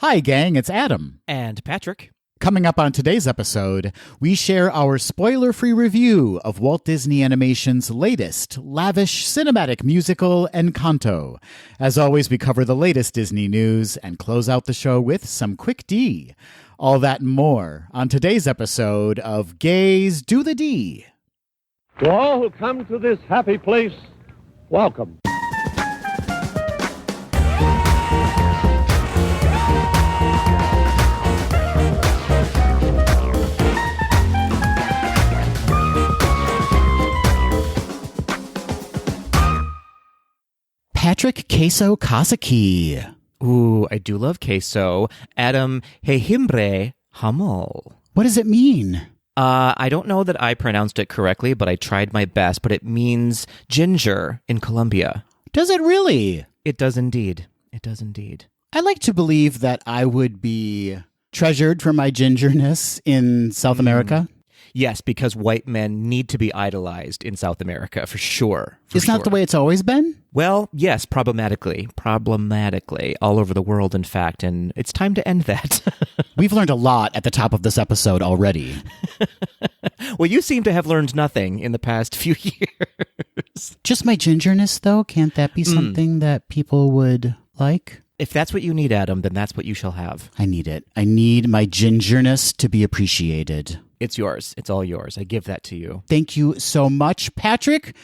Hi, gang, it's Adam. And Patrick. Coming up on today's episode, we share our spoiler-free review of Walt Disney Animation's latest, lavish cinematic musical, Encanto. As always, we cover the latest Disney news and close out the show with some quick D. All that and more on today's episode of Gaze Do the D. To all who come to this happy place, welcome. Patrick Queso Kazaki. Ooh, I do love queso. Adam Hehimbre Hamol. What does it mean? I don't know that I pronounced it correctly, but I tried my best. But it means ginger in Colombia. Does it really? It does indeed. It does indeed. I like to believe that I would be treasured for my gingerness in South America. Yes, because white men need to be idolized in South America, for sure. Isn't that the way it's always been? Well, yes, problematically, all over the world, in fact, and it's time to end that. We've learned a lot at the top of this episode already. Well, you seem to have learned nothing in the past few years. Just my gingerness, though? Can't that be something that people would like? If that's what you need, Adam, then that's what you shall have. I need it. I need my gingerness to be appreciated. It's yours. It's all yours. I give that to you. Thank you so much, Patrick.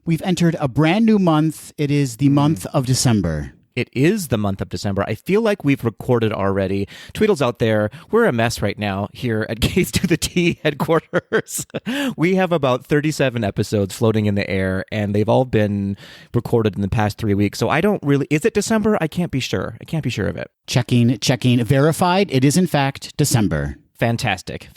We've entered a brand new month. It is the month of December. It is the month of December. I feel like we've recorded already. Tweedles out there, we're a mess right now here at Gaze to the T headquarters. We have about 37 episodes floating in the air, and they've all been recorded in the past 3 weeks. So I don't really... Is it December? I can't be sure. I can't be sure of it. Checking. Verified. It is, in fact, December. Fantastic.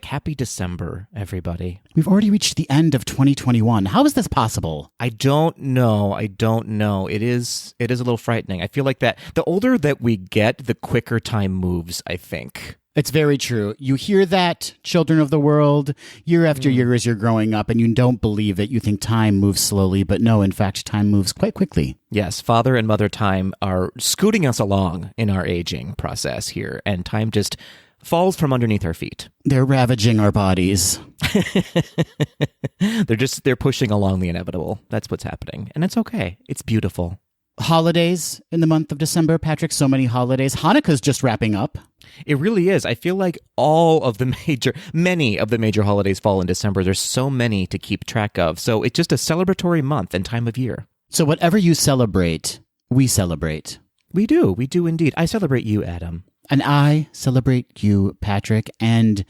Happy December, everybody. We've already reached the end of 2021. How is this possible? I don't know. It is a little frightening. I feel like that the older that we get, the quicker time moves, I think. It's very true. You hear that, children of the world, year after year as you're growing up, and you don't believe it. You think time moves slowly, but no, in fact, time moves quite quickly. Yes, father and mother time are scooting us along in our aging process here, and time just falls from underneath our feet. They're ravaging our bodies. They're pushing along the inevitable. That's what's happening. And it's okay. It's beautiful. Holidays in the month of December, Patrick, so many holidays. Hanukkah's just wrapping up. It really is. I feel like many of the major holidays fall in December. There's so many to keep track of. So it's just a celebratory month and time of year. So whatever you celebrate, we celebrate. We do indeed. I celebrate you, Adam. And I celebrate you, Patrick. And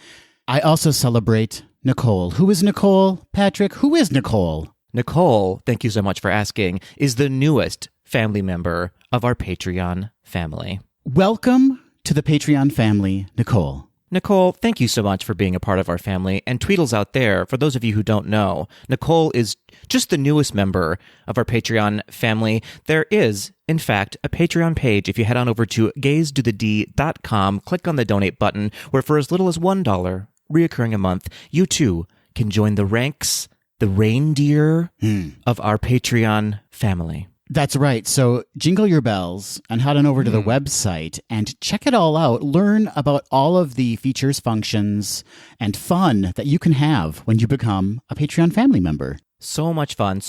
I also celebrate Nicole. Who is Nicole, Patrick? Who is Nicole? Nicole, thank you so much for asking, is the newest family member of our Patreon family. Welcome to the Patreon family, Nicole. Nicole, thank you so much for being a part of our family. And Tweedles out there, for those of you who don't know, Nicole is just the newest member of our Patreon family. There is, in fact, a Patreon page. If you head on over to gazetothed.com, click on the donate button, where for as little as $1 reoccurring a month, you too can join the ranks, the reindeer of our Patreon family. That's right. So jingle your bells and head on over to the website and check it all out. Learn about all of the features, functions, and fun that you can have when you become a Patreon family member. So much fun.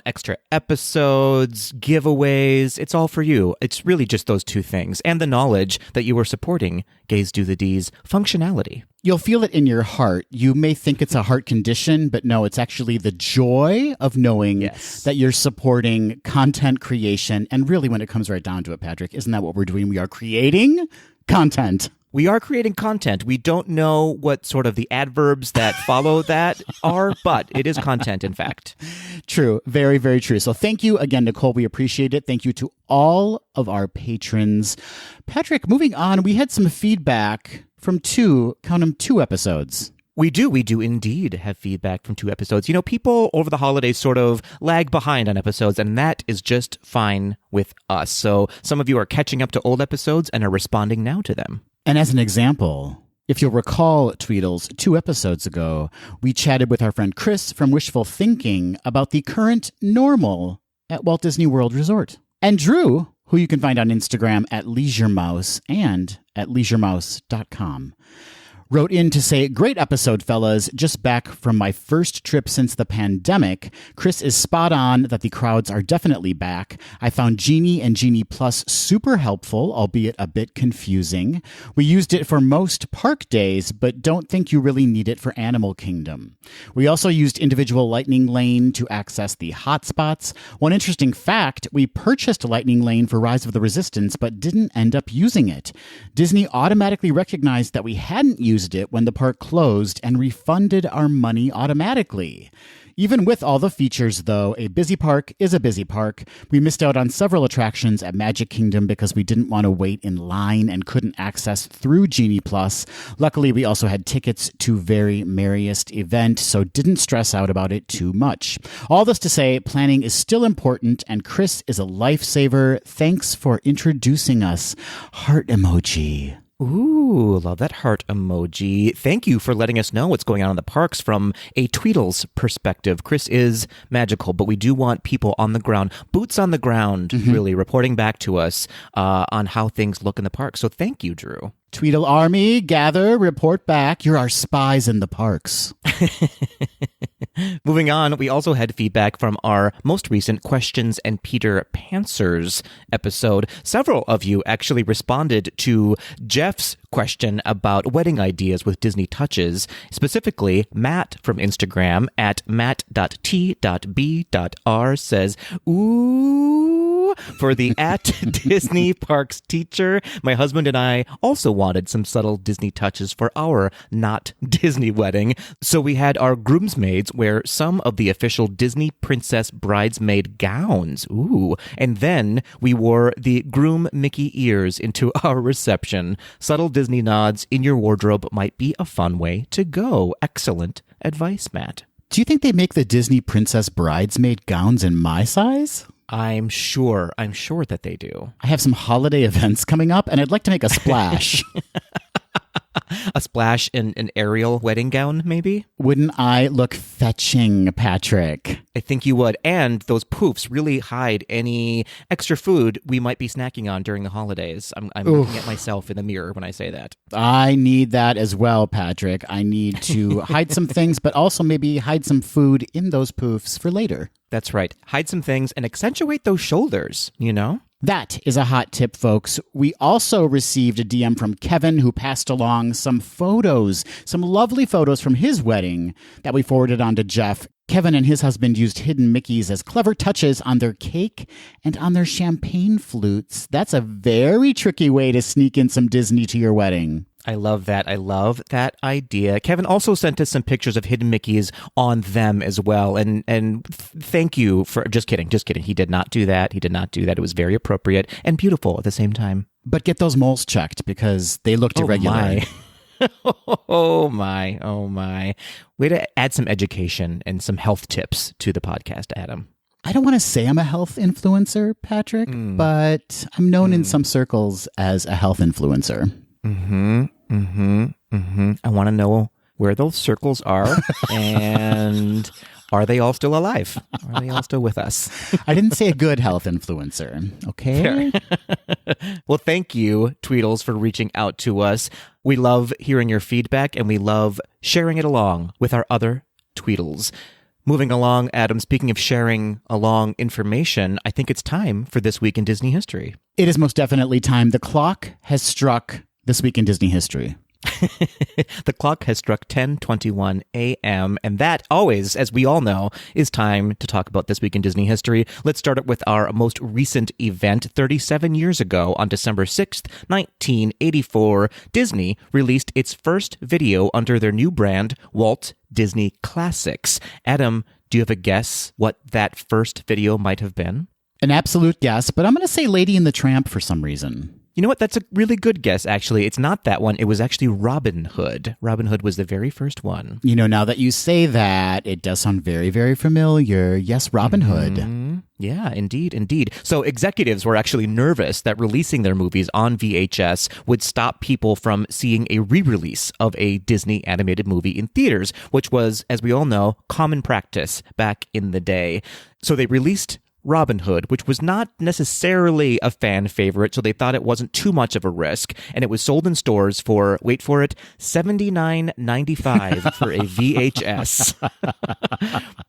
Extra episodes, giveaways. It's all for you. It's really just those two things. And the knowledge that you are supporting Gaze Do the D's functionality. You'll feel it in your heart. You may think it's a heart condition, but no, it's actually the joy of knowing that you're supporting content creation. And really, when it comes right down to it, Patrick, isn't that what we're doing? We are creating content. We are creating content. We don't know what sort of the adverbs that follow that are, but it is content, in fact. True. Very, very true. So thank you again, Nicole. We appreciate it. Thank you to all of our patrons. Patrick, moving on, we had some feedback from two episodes. We do indeed have feedback from 2 episodes. You know, people over the holidays sort of lag behind on episodes, and that is just fine with us. So some of you are catching up to old episodes and are responding now to them. And as an example, if you'll recall, Tweedles, 2 episodes ago, we chatted with our friend Chris from Wishful Thinking about the current normal at Walt Disney World Resort. And Drew, who you can find on Instagram at LeisureMouse and at leisuremouse.com. Wrote in to say, great episode, fellas. Just back from my first trip since the pandemic. Chris is spot on that the crowds are definitely back. I found Genie and Genie Plus super helpful, albeit a bit confusing. We used it for most park days, but don't think you really need it for Animal Kingdom. We also used individual Lightning Lane to access the hotspots. One interesting fact, we purchased Lightning Lane for Rise of the Resistance, but didn't end up using it. Disney automatically recognized that we hadn't used it when the park closed and refunded our money automatically. Even with all the features, though, a busy park is a busy park. We missed out on several attractions at Magic Kingdom because we didn't want to wait in line and couldn't access through Genie Plus. Luckily, we also had tickets to Very Merriest event, so didn't stress out about it too much. All this to say, planning is still important, and Chris is a lifesaver. Thanks for introducing us. Heart emoji. Ooh, love that heart emoji. Thank you for letting us know what's going on in the parks from a Tweedle's perspective. Chris is magical, but we do want people on the ground, boots on the ground, really reporting back to us on how things look in the park. So thank you, Drew. Tweedle Army, gather, report back. You're our spies in the parks. Moving on, we also had feedback from our most recent Questions and Peter Pantsers episode. Several of you actually responded to Jeff's question about wedding ideas with Disney touches. Specifically, Matt from Instagram at matt.t.b.r says, ooh, for the at Disney Parks teacher, my husband and I also wanted some subtle Disney touches for our not Disney wedding. So we had our groomsmaids wear some of the official Disney princess bridesmaid gowns. Ooh. And then we wore the groom Mickey ears into our reception. Subtle Disney nods in your wardrobe might be a fun way to go. Excellent advice, Matt. Do you think they make the Disney princess bridesmaid gowns in my size? I'm sure that they do. I have some holiday events coming up, and I'd like to make a splash. A splash in an Ariel wedding gown, maybe? Wouldn't I look fetching, Patrick? I think you would. And those poofs really hide any extra food we might be snacking on during the holidays. I'm looking at myself in the mirror when I say that. I need that as well, Patrick. I need to hide some things, but also maybe hide some food in those poofs for later. That's right. Hide some things and accentuate those shoulders, you know? That is a hot tip, folks. We also received a DM from Kevin who passed along some photos, some lovely photos from his wedding that we forwarded on to Jeff. Kevin and his husband used hidden Mickeys as clever touches on their cake and on their champagne flutes. That's a very tricky way to sneak in some Disney to your wedding. I love that. I love that idea. Kevin also sent us some pictures of hidden Mickeys on them as well. And thank you for... Just kidding. He did not do that. It was very appropriate and beautiful at the same time. But get those moles checked because they looked irregular. Oh my. Way to add some education and some health tips to the podcast, Adam. I don't want to say I'm a health influencer, Patrick, but I'm known in some circles as a health influencer. I want to know where those circles are and are they all still alive? Are they all still with us? I didn't say a good health influencer, okay? Well, thank you, Tweedles, for reaching out to us. We love hearing your feedback and we love sharing it along with our other Tweedles. Moving along, Adam, speaking of sharing along information, I think it's time for This Week in Disney History. It is most definitely time. The clock has struck This Week in Disney History. The clock has struck 10:21 a.m. and that always, as we all know, is time to talk about This Week in Disney History. Let's start it with our most recent event. 37 years ago, on December 6th, 1984, Disney released its first video under their new brand, Walt Disney Classics. Adam, do you have a guess what that first video might have been? An absolute guess, but I'm going to say Lady and the Tramp for some reason. You know what? That's a really good guess, actually. It's not that one. It was actually Robin Hood. Robin Hood was the very first one. You know, now that you say that, it does sound very, very familiar. Yes, Robin Hood. Yeah, indeed. So executives were actually nervous that releasing their movies on VHS would stop people from seeing a re-release of a Disney animated movie in theaters, which was, as we all know, common practice back in the day. So they released Robin Hood, which was not necessarily a fan favorite, so they thought it wasn't too much of a risk, and it was sold in stores for, wait for it, $79.95 for a VHS.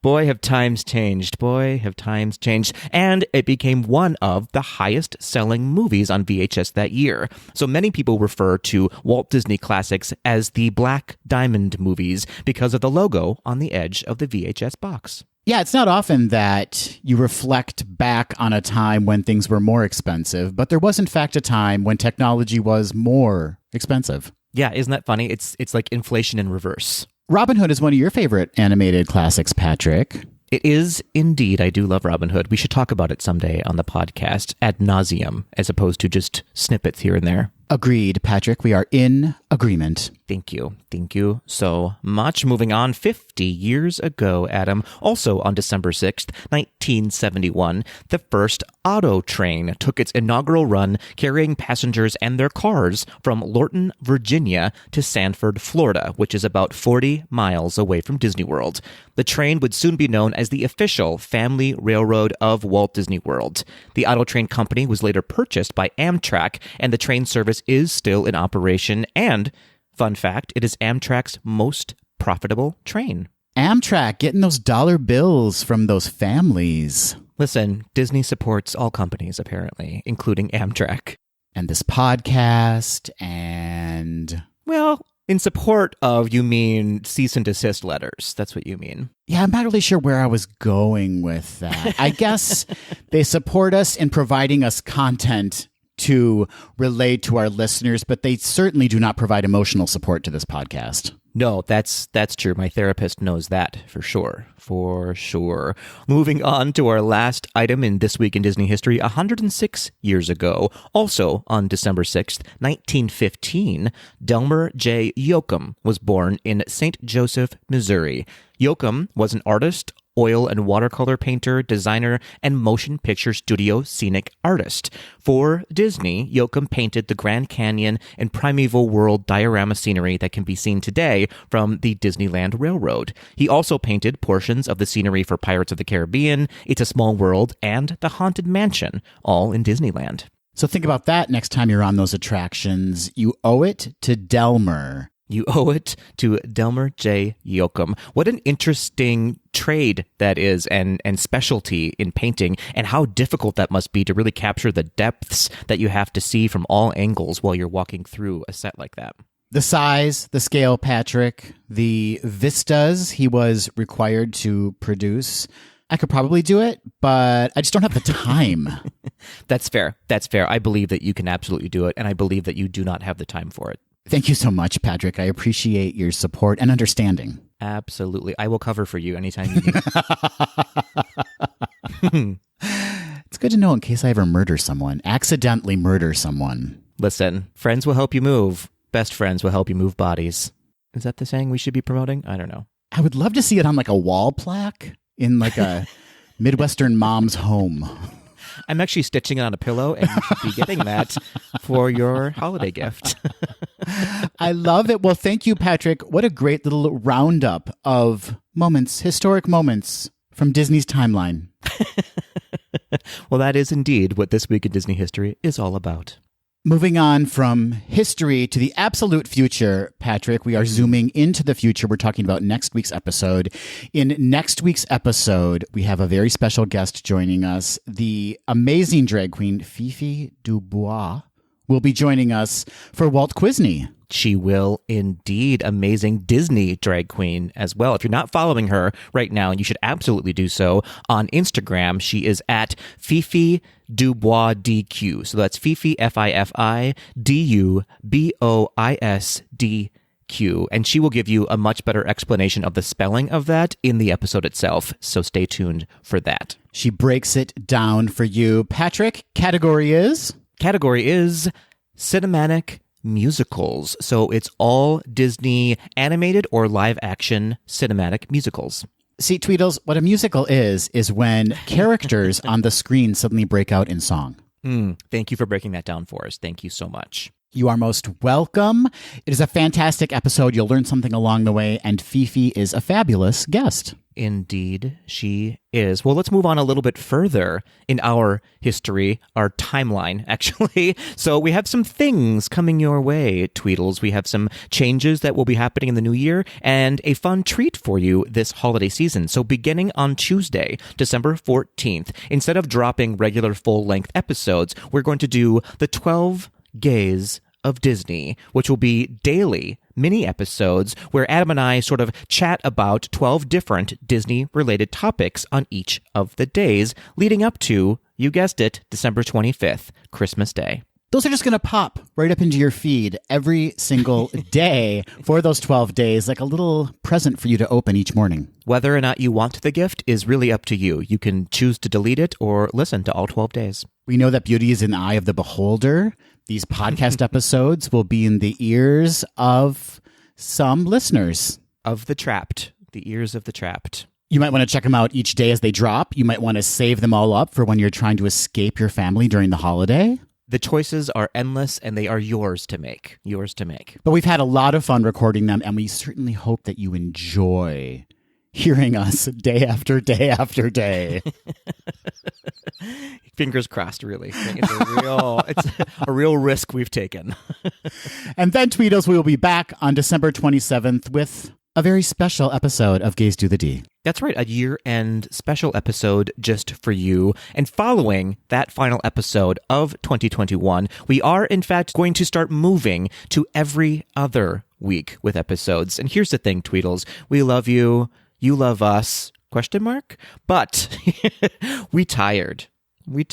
Boy, have times changed. Boy, have times changed. And it became one of the highest-selling movies on VHS that year. So many people refer to Walt Disney classics as the Black Diamond movies because of the logo on the edge of the VHS box. Yeah, it's not often that you reflect back on a time when things were more expensive, but there was in fact a time when technology was more expensive. Yeah, isn't that funny? It's like inflation in reverse. Robin Hood is one of your favorite animated classics, Patrick. It is indeed. I do love Robin Hood. We should talk about it someday on the podcast ad nauseum, as opposed to just snippets here and there. Agreed, Patrick. We are in agreement. Thank you. Thank you so much. Moving on, 50 years ago, Adam, also on December 6th, 1971, the first auto train took its inaugural run carrying passengers and their cars from Lorton, Virginia to Sanford, Florida, which is about 40 miles away from Disney World. The train would soon be known as the official family railroad of Walt Disney World. The auto train company was later purchased by Amtrak, and the train service is still in operation. And, fun fact, it is Amtrak's most profitable train. Amtrak getting those dollar bills from those families. Listen, Disney supports all companies, apparently, including Amtrak. And this podcast and... Well, in support of, you mean cease and desist letters. That's what you mean. Yeah, I'm not really sure where I was going with that. I guess they support us in providing us content to relate to our listeners, but they certainly do not provide emotional support to this podcast. No, that's true. My therapist knows that for sure. For sure. Moving on to our last item in This Week in Disney History, 106 years ago, also on December 6th, 1915, Delmer J. Yoakum was born in St. Joseph, Missouri. Yoakum was an artist, oil and watercolor painter, designer, and motion picture studio scenic artist. For Disney, Yoakum painted the Grand Canyon and primeval world diorama scenery that can be seen today from the Disneyland Railroad. He also painted portions of the scenery for Pirates of the Caribbean, It's a Small World, and The Haunted Mansion, all in Disneyland. So think about that next time you're on those attractions. You owe it to Delmer. You owe it to Delmer J. Yoakum. What an interesting trade that is and specialty in painting, and how difficult that must be to really capture the depths that you have to see from all angles while you're walking through a set like that. The size, the scale, Patrick, the vistas he was required to produce. I could probably do it, but I just don't have the time. That's fair. That's fair. I believe that you can absolutely do it, and I believe that you do not have the time for it. Thank you so much, Patrick. I appreciate your support and understanding. Absolutely. I will cover for you anytime you need. It's good to know in case I ever accidentally murder someone. Listen, friends will help you move. Best friends will help you move bodies. Is that the saying we should be promoting? I don't know. I would love to see it on like a wall plaque in like a Midwestern mom's home. I'm actually stitching it on a pillow, and you should be getting that for your holiday gift. I love it. Well, thank you, Patrick. What a great little roundup of moments, historic moments from Disney's timeline. Well, that is indeed what This Week in Disney History is all about. Moving on from history to the absolute future, Patrick, we are zooming into the future. We're talking about next week's episode. In next week's episode, we have a very special guest joining us. The amazing drag queen, Fifi Dubois, will be joining us for Walt Disney. She will indeed. Amazing Disney drag queen as well. If you're not following her right now, you should absolutely do so. On Instagram, she is at Fifi Dubois DQ. So that's Fifi, Fifi Dubois DQ. And she will give you a much better explanation of the spelling of that in the episode itself. So stay tuned for that. She breaks it down for you. Patrick, category is? Category is cinematic musicals. So it's all Disney animated or live action cinematic musicals. See, Tweedles, what a musical is when characters on the screen suddenly break out in song. Thank you for breaking that down for us. Thank you so much. You are most welcome. It is a fantastic episode. You'll learn something along the way, and Fifi is a fabulous guest. Indeed, she is. Well, let's move on a little bit further in our history, our timeline, actually. So we have some things coming your way, Tweedles. We have some changes that will be happening in the new year and a fun treat for you this holiday season. So beginning on Tuesday, December 14th, instead of dropping regular full-length episodes, we're going to do the 12 Gays of Disney, which will be daily mini episodes where Adam and I sort of chat about 12 different Disney-related topics on each of the days leading up to, you guessed it, December 25th, Christmas Day. Those are just going to pop right up into your feed every single day for those 12 days, like a little present for you to open each morning. Whether or not you want the gift is really up to you. You can choose to delete it or listen to all 12 days. We know that beauty is in the eye of the beholder. These podcast episodes will be in the ears of some listeners. Of the trapped. The ears of the trapped. You might want to check them out each day as they drop. You might want to save them all up for when you're trying to escape your family during the holiday. The choices are endless, and they are yours to make. Yours to make. But we've had a lot of fun recording them, and we certainly hope that you enjoy hearing us day after day after day. Fingers crossed, really. It's a real risk we've taken. And then, Tweedles, we will be back on December 27th with a very special episode of Gays Do the D. That's right, a year-end special episode just for you. And following that final episode of 2021, we are, in fact, going to start moving to every other week with episodes. And here's the thing, Tweedles. We love you. You love us. ? But we tired. We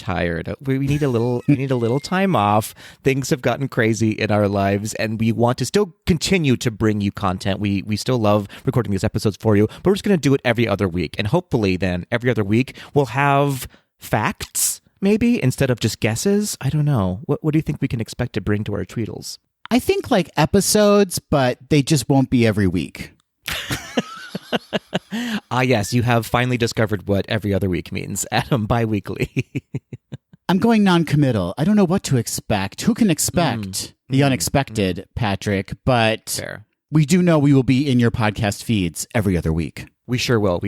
need a little time off. Things have gotten crazy in our lives, and we want to still continue to bring you content. We still love recording these episodes for you, but we're just going to do it every other week. And hopefully then every other week we'll have facts, maybe, instead of just guesses. I don't know. What do you think we can expect to bring to our Tweedles? I think like episodes, but they just won't be every week. Yes, you have finally discovered what every other week means, Adam, bi-weekly. I'm going non-committal. I don't know what to expect. Who can expect the unexpected, Patrick? But Fair. We do know we will be in your podcast feeds every other week. We sure will.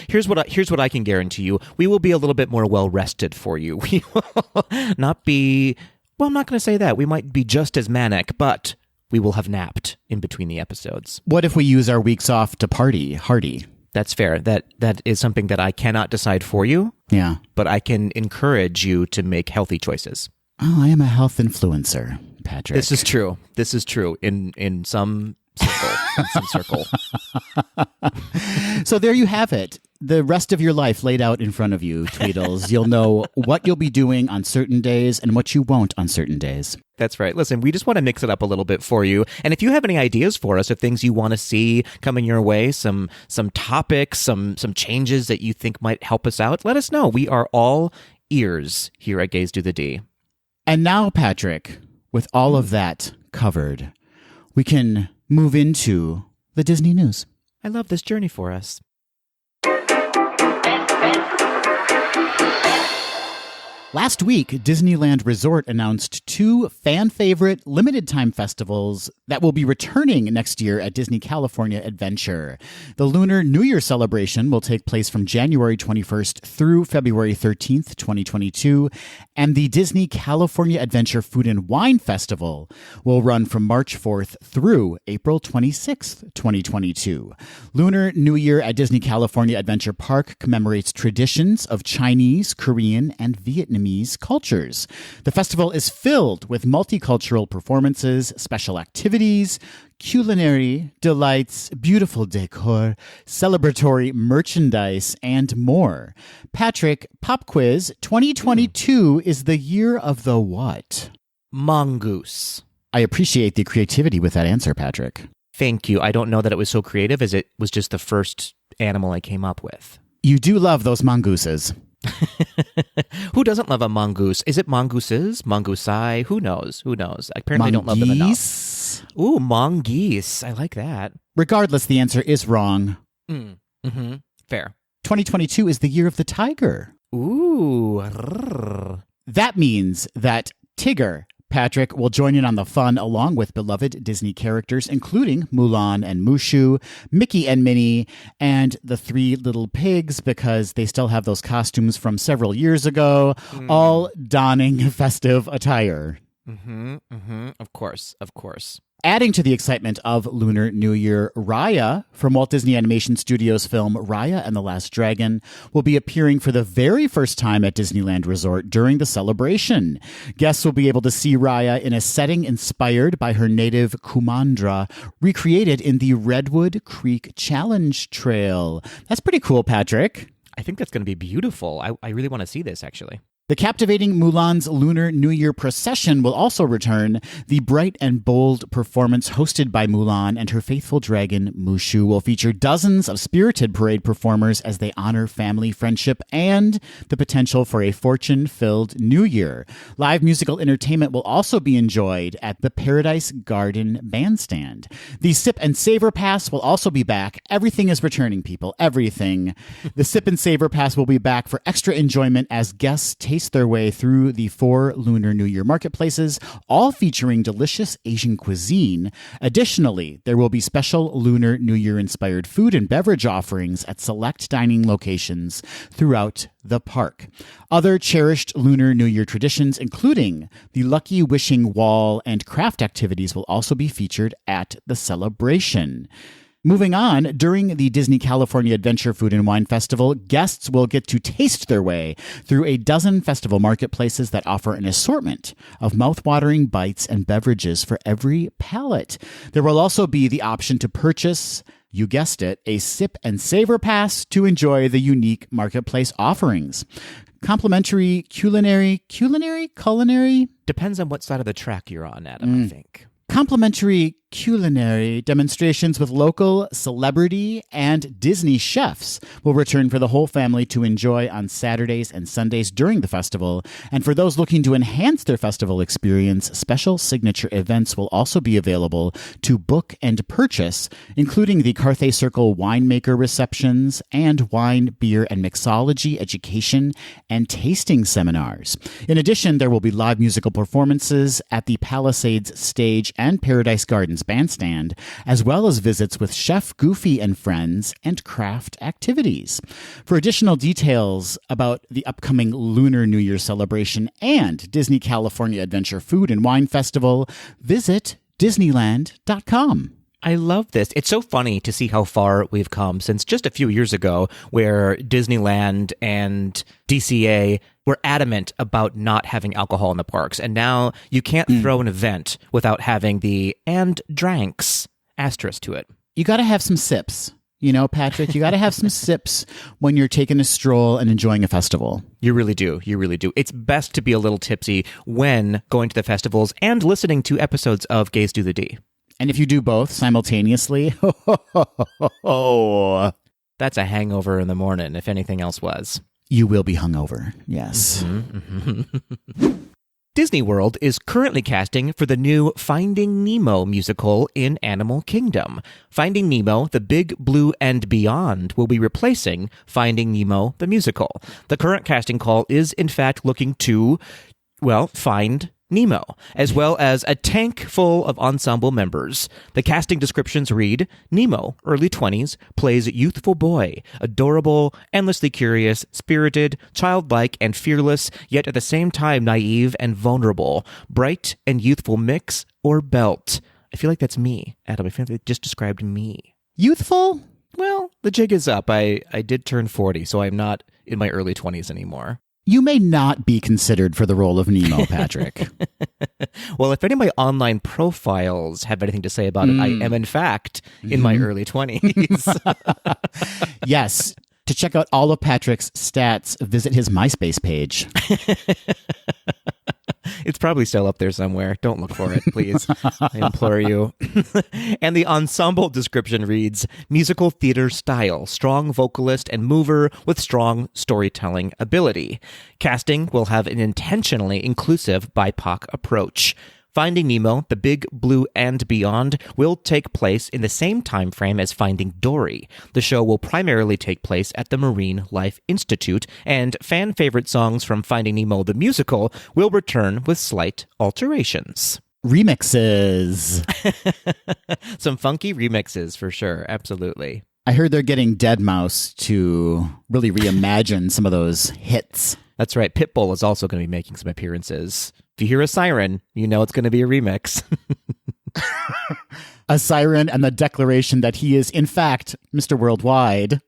Here's what I can guarantee you. We will be a little bit more well-rested for you. We will not be, well, I'm not going to say that. We might be just as manic, but we will have napped in between the episodes. What if we use our weeks off to party hardy? That's fair. That is something that I cannot decide for you. Yeah. But I can encourage you to make healthy choices. Oh, I am a health influencer, Patrick. This is true in some circle. So there you have it. The rest of your life laid out in front of you, Tweedles. You'll know what you'll be doing on certain days and what you won't on certain days. That's right. Listen, we just want to mix it up a little bit for you. And if you have any ideas for us of things you want to see coming your way, some topics, some changes that you think might help us out, let us know. We are all ears here at Gays Do the D. And now, Patrick, with all of that covered, we can move into the Disney news. I love this journey for us. Last week, Disneyland Resort announced 2 fan-favorite limited-time festivals that will be returning next year at Disney California Adventure. The Lunar New Year celebration will take place from January 21st through February 13th, 2022, and the Disney California Adventure Food and Wine Festival will run from March 4th through April 26th, 2022. Lunar New Year at Disney California Adventure Park commemorates traditions of Chinese, Korean, and Vietnamese cultures. The festival is filled with multicultural performances, special activities, culinary delights, beautiful decor, celebratory merchandise, and more. Patrick, pop quiz, 2022 is the year of the what? Mongoose. I appreciate the creativity with that answer, Patrick. Thank you. I don't know that it was so creative as it was just the first animal I came up with. You do love those mongooses. Who doesn't love a mongoose? Is it mongooses? Mongoosei? Who knows? Apparently I don't love them enough. Ooh, mongoose. I like that. Regardless, the answer is wrong. Fair. 2022 is the year of the tiger. Ooh. That means that Tigger, Patrick will join in on the fun along with beloved Disney characters, including Mulan and Mushu, Mickey and Minnie, and the Three Little Pigs, because they still have those costumes from several years ago, all donning festive attire. Of course. Adding to the excitement of Lunar New Year, Raya from Walt Disney Animation Studios' film Raya and the Last Dragon will be appearing for the very first time at Disneyland Resort during the celebration. Guests will be able to see Raya in a setting inspired by her native Kumandra, recreated in the Redwood Creek Challenge Trail. That's pretty cool, Patrick. I think that's going to be beautiful. I really want to see this, actually. The captivating Mulan's Lunar New Year procession will also return. The bright and bold performance hosted by Mulan and her faithful dragon, Mushu, will feature dozens of spirited parade performers as they honor family, friendship, and the potential for a fortune-filled New Year. Live musical entertainment will also be enjoyed at the Paradise Garden Bandstand. The Sip and Savor Pass will also be back. Everything is returning, people. Everything. The Sip and Savor Pass will be back for extra enjoyment as guests taste their way through the 4 Lunar New Year marketplaces, all featuring delicious Asian cuisine. Additionally, there will be special Lunar New Year inspired food and beverage offerings at select dining locations throughout the park. Other cherished Lunar New Year traditions, including the Lucky Wishing Wall and craft activities, will also be featured at the celebration. Moving on, during the Disney California Adventure Food and Wine Festival, guests will get to taste their way through a dozen festival marketplaces that offer an assortment of mouth-watering bites and beverages for every palate. There will also be the option to purchase, you guessed it, a Sip and Savor Pass to enjoy the unique marketplace offerings. Complimentary culinary? Depends on what side of the track you're on, Adam, I think. Complimentary culinary demonstrations with local celebrity and Disney chefs will return for the whole family to enjoy on Saturdays and Sundays during the festival. And for those looking to enhance their festival experience, special signature events will also be available to book and purchase, including the Carthay Circle winemaker receptions and wine, beer, and mixology education and tasting seminars. In addition, there will be live musical performances at the Palisades Stage and Paradise Gardens Bandstand, as well as visits with Chef Goofy and friends and craft activities. For additional details about the upcoming Lunar New Year celebration and Disney California Adventure Food and Wine Festival, visit Disneyland.com. I love this. It's so funny to see how far we've come since just a few years ago, where Disneyland and DCA were adamant about not having alcohol in the parks. And now you can't throw an event without having the "and dranks" asterisk to it. You got to have some sips. You know, Patrick, you got to have some sips when you're taking a stroll and enjoying a festival. You really do. You really do. It's best to be a little tipsy when going to the festivals and listening to episodes of Gays Do the D. And if you do both simultaneously, that's a hangover in the morning, if anything else was. You will be hungover, yes. Disney World is currently casting for the new Finding Nemo musical in Animal Kingdom. Finding Nemo, the Big Blue and Beyond will be replacing Finding Nemo, the musical. The current casting call is, in fact, looking to, find Nemo, as well as a tank full of ensemble members. The casting descriptions read, Nemo, early 20s, plays youthful boy, adorable, endlessly curious, spirited, childlike, and fearless, yet at the same time naive and vulnerable, bright and youthful mix or belt. I feel like that's me, Adam. I feel like it just described me. Youthful? Well, the jig is up. I did turn 40, so I'm not in my early 20s anymore. You may not be considered for the role of Nemo, Patrick. Well, if any of my online profiles have anything to say about it, I am, in fact, in my early 20s. Yes. To check out all of Patrick's stats, visit his MySpace page. It's probably still up there somewhere. Don't look for it, please. I implore you. And the ensemble description reads, musical theater style, strong vocalist and mover with strong storytelling ability. Casting will have an intentionally inclusive BIPOC approach. Finding Nemo, The Big Blue and Beyond will take place in the same time frame as Finding Dory. The show will primarily take place at the Marine Life Institute, and fan favorite songs from Finding Nemo the musical will return with slight alterations. Remixes. Some funky remixes for sure, absolutely. I heard they're getting Deadmau5 to really reimagine some of those hits. That's right. Pitbull is also going to be making some appearances. If you hear a siren, you know it's going to be a remix. A siren and the declaration that he is, in fact, Mr. Worldwide.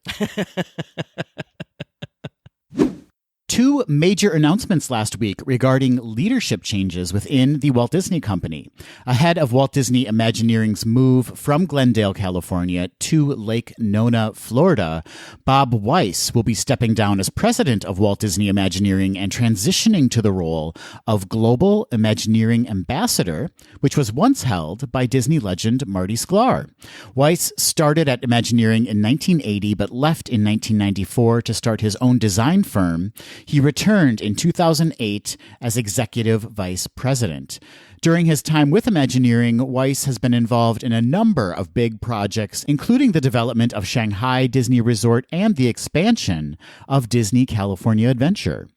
Two major announcements last week regarding leadership changes within the Walt Disney Company. Ahead of Walt Disney Imagineering's move from Glendale, California to Lake Nona, Florida, Bob Weiss will be stepping down as president of Walt Disney Imagineering and transitioning to the role of Global Imagineering Ambassador, which was once held by Disney legend Marty Sklar. Weiss started at Imagineering in 1980 but left in 1994 to start his own design firm. He returned in 2008 as executive vice president. During his time with Imagineering, Weiss has been involved in a number of big projects, including the development of Shanghai Disney Resort and the expansion of Disney California Adventure.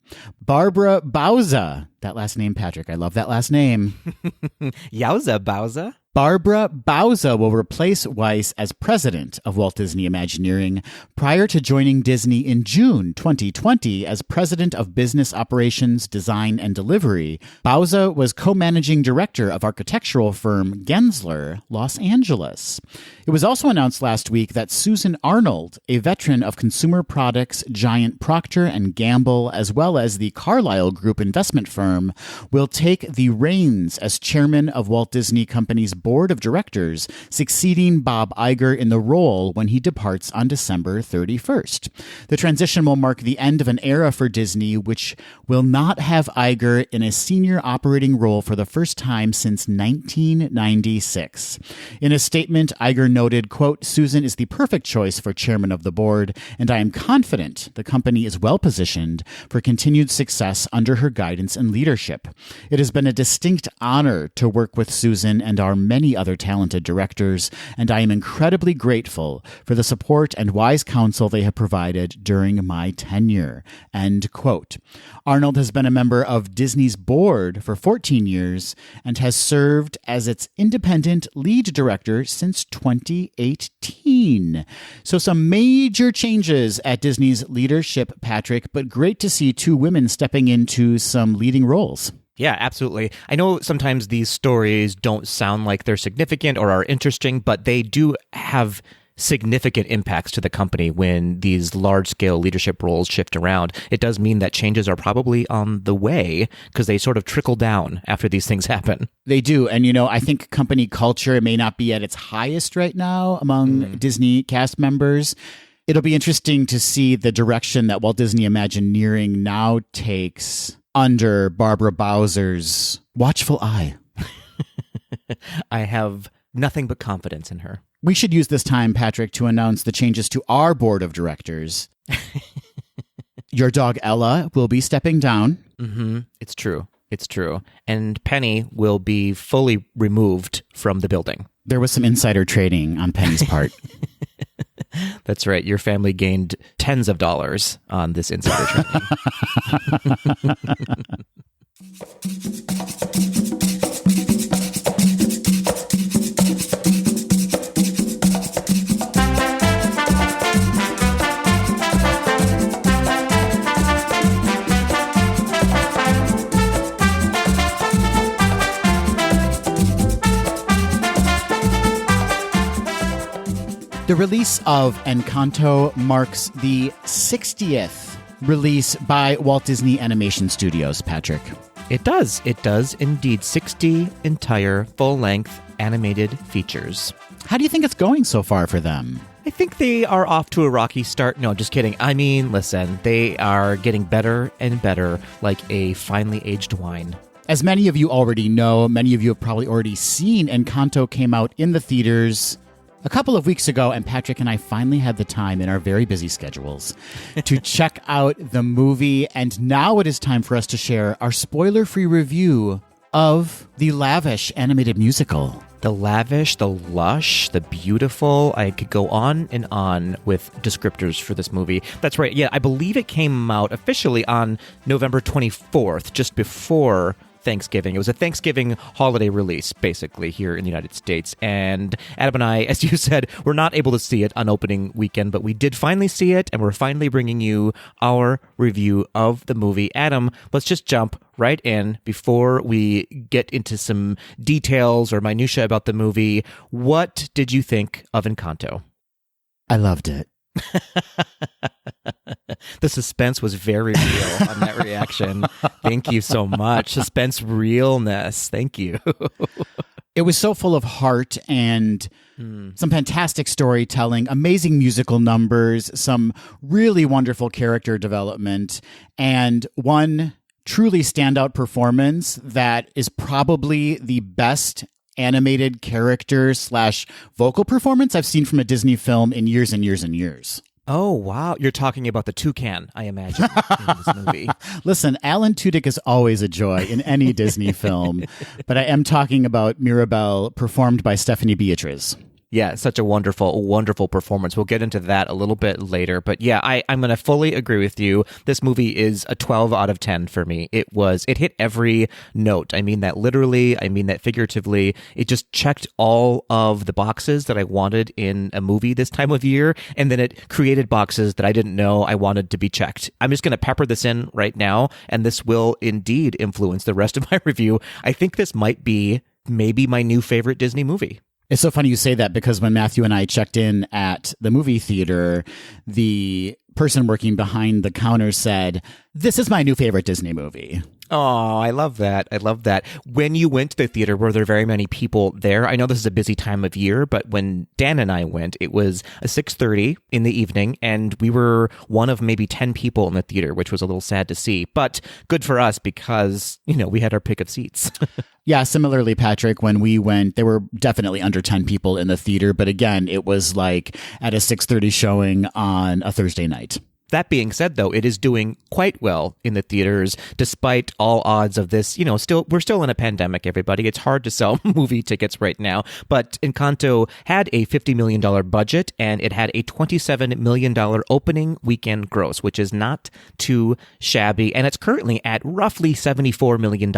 Barbara Bauza, that last name, Patrick, I love that last name. Yowza, Bauza. Barbara Bauza will replace Weiss as president of Walt Disney Imagineering prior to joining Disney in June 2020 as president of business operations, design, and delivery. Bauza was co-managing director of architectural firm Gensler, Los Angeles. It was also announced last week that Susan Arnold, a veteran of consumer products giant Procter & Gamble, as well as the Carlyle Group investment firm, will take the reins as chairman of Walt Disney Company's board of directors, succeeding Bob Iger in the role when he departs on December 31st. The transition will mark the end of an era for Disney, which will not have Iger in a senior operating role for the first time since 1996. In a statement, Iger noted, quote, "Susan is the perfect choice for chairman of the board, and I am confident the company is well positioned for continued success under her guidance and leadership. It has been a distinct honor to work with Susan and our many other talented directors, and I am incredibly grateful for the support and wise counsel they have provided during my tenure." End quote. Arnold has been a member of Disney's board for 14 years and has served as its independent lead director since 2018. So some major changes at Disney's leadership, Patrick, but great to see two women stepping into some leading roles. Yeah, absolutely. I know sometimes these stories don't sound like they're significant or are interesting, but they do have significant impacts to the company when these large-scale leadership roles shift around. It does mean that changes are probably on the way because they sort of trickle down after these things happen. They do. And, I think company culture may not be at its highest right now among Disney cast members. It'll be interesting to see the direction that Walt Disney Imagineering now takes under Barbara Bauza's watchful eye. I have nothing but confidence in her. We should use this time, Patrick, to announce the changes to our board of directors. Your dog Ella will be stepping down. Mm-hmm. It's true. It's true. And Penny will be fully removed from the building. There was some insider trading on Penny's part. That's right. Your family gained tens of dollars on this insider trading. The release of Encanto marks the 60th release by Walt Disney Animation Studios, Patrick. It does. It does indeed. 60 entire full-length animated features. How do you think it's going so far for them? I think they are off to a rocky start. No, just kidding. I mean, listen, they are getting better and better, like a finely aged wine. As many of you already know, many of you have probably already seen Encanto came out in the theaters a couple of weeks ago, and Patrick and I finally had the time in our very busy schedules to check out the movie. And now it is time for us to share our spoiler-free review of the lavish animated musical. The lavish, the lush, the beautiful. I could go on and on with descriptors for this movie. That's right. Yeah, I believe it came out officially on November 24th, just before Thanksgiving. It was a Thanksgiving holiday release, basically, here in the United States. And Adam and I, as you said, were not able to see it on opening weekend, but we did finally see it, and we're finally bringing you our review of the movie. Adam, let's just jump right in before we get into some details or minutia about the movie. What did you think of Encanto? I loved it. The suspense was very real on that reaction. Thank you so much. Suspense realness. Thank you. It was so full of heart and some fantastic storytelling, amazing musical numbers, some really wonderful character development, and one truly standout performance that is probably the best animated character / vocal performance I've seen from a Disney film in years and years and years. Oh, wow. You're talking about the toucan, I imagine, in this movie. Listen, Alan Tudyk is always a joy in any Disney film, but I am talking about Mirabelle, performed by Stephanie Beatriz. Yeah, such a wonderful, wonderful performance. We'll get into that a little bit later. But yeah, I'm going to fully agree with you. This movie is a 12 out of 10 for me. It hit every note. I mean that literally. I mean that figuratively. It just checked all of the boxes that I wanted in a movie this time of year. And then it created boxes that I didn't know I wanted to be checked. I'm just going to pepper this in right now. And this will indeed influence the rest of my review. I think this might be maybe my new favorite Disney movie. It's so funny you say that, because when Matthew and I checked in at the movie theater, the person working behind the counter said, "This is my new favorite Disney movie." Oh, I love that. I love that. When you went to the theater, were there very many people there? I know this is a busy time of year, but when Dan and I went, it was a 6:30 in the evening, and we were one of maybe 10 people in the theater, which was a little sad to see, but good for us because, we had our pick of seats. Yeah, similarly, Patrick, when we went, there were definitely under 10 people in the theater, but again, it was like at a 6:30 showing on a Thursday night. That being said, though, it is doing quite well in the theaters, despite all odds of this. We're still in a pandemic, everybody. It's hard to sell movie tickets right now. But Encanto had a $50 million budget, and it had a $27 million opening weekend gross, which is not too shabby. And it's currently at roughly $74 million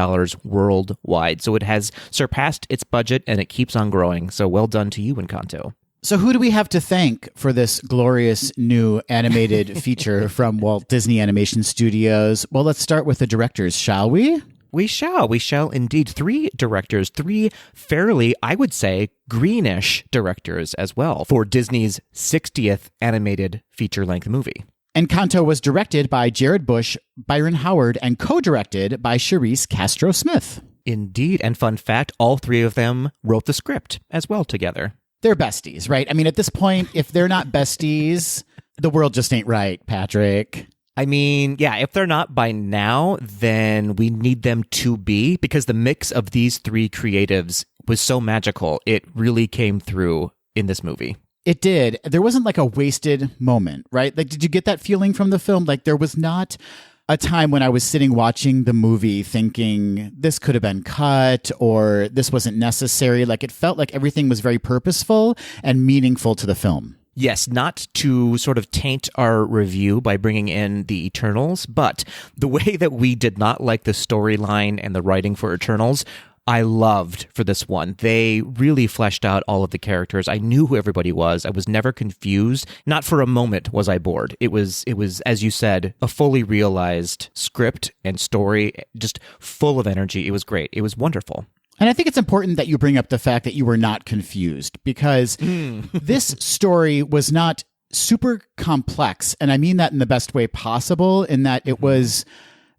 worldwide. So it has surpassed its budget, and it keeps on growing. So well done to you, Encanto. So who do we have to thank for this glorious new animated feature from Walt Disney Animation Studios? Well, let's start with the directors, shall we? We shall indeed. 3 directors, 3 fairly, I would say, greenish directors as well for Disney's 60th animated feature-length movie. Encanto was directed by Jared Bush, Byron Howard, and co-directed by Charisse Castro-Smith. Indeed, and fun fact, all 3 of them wrote the script as well together. They're besties, right? I mean, at this point, if they're not besties, the world just ain't right, Patrick. I mean, yeah, if they're not by now, then we need them to be, because the mix of these 3 creatives was so magical. It really came through in this movie. It did. There wasn't like a wasted moment, right? Like, did you get that feeling from the film? Like, there was not a time when I was sitting watching the movie thinking this could have been cut or this wasn't necessary. Like, it felt like everything was very purposeful and meaningful to the film. Yes, not to sort of taint our review by bringing in the Eternals, but the way that we did not like the storyline and the writing for Eternals, I loved for this one. They really fleshed out all of the characters. I knew who everybody was. I was never confused. Not for a moment was I bored. It was, as you said, a fully realized script and story, just full of energy. It was great. It was wonderful. And I think it's important that you bring up the fact that you were not confused, because this story was not super complex. And I mean that in the best way possible, in that it was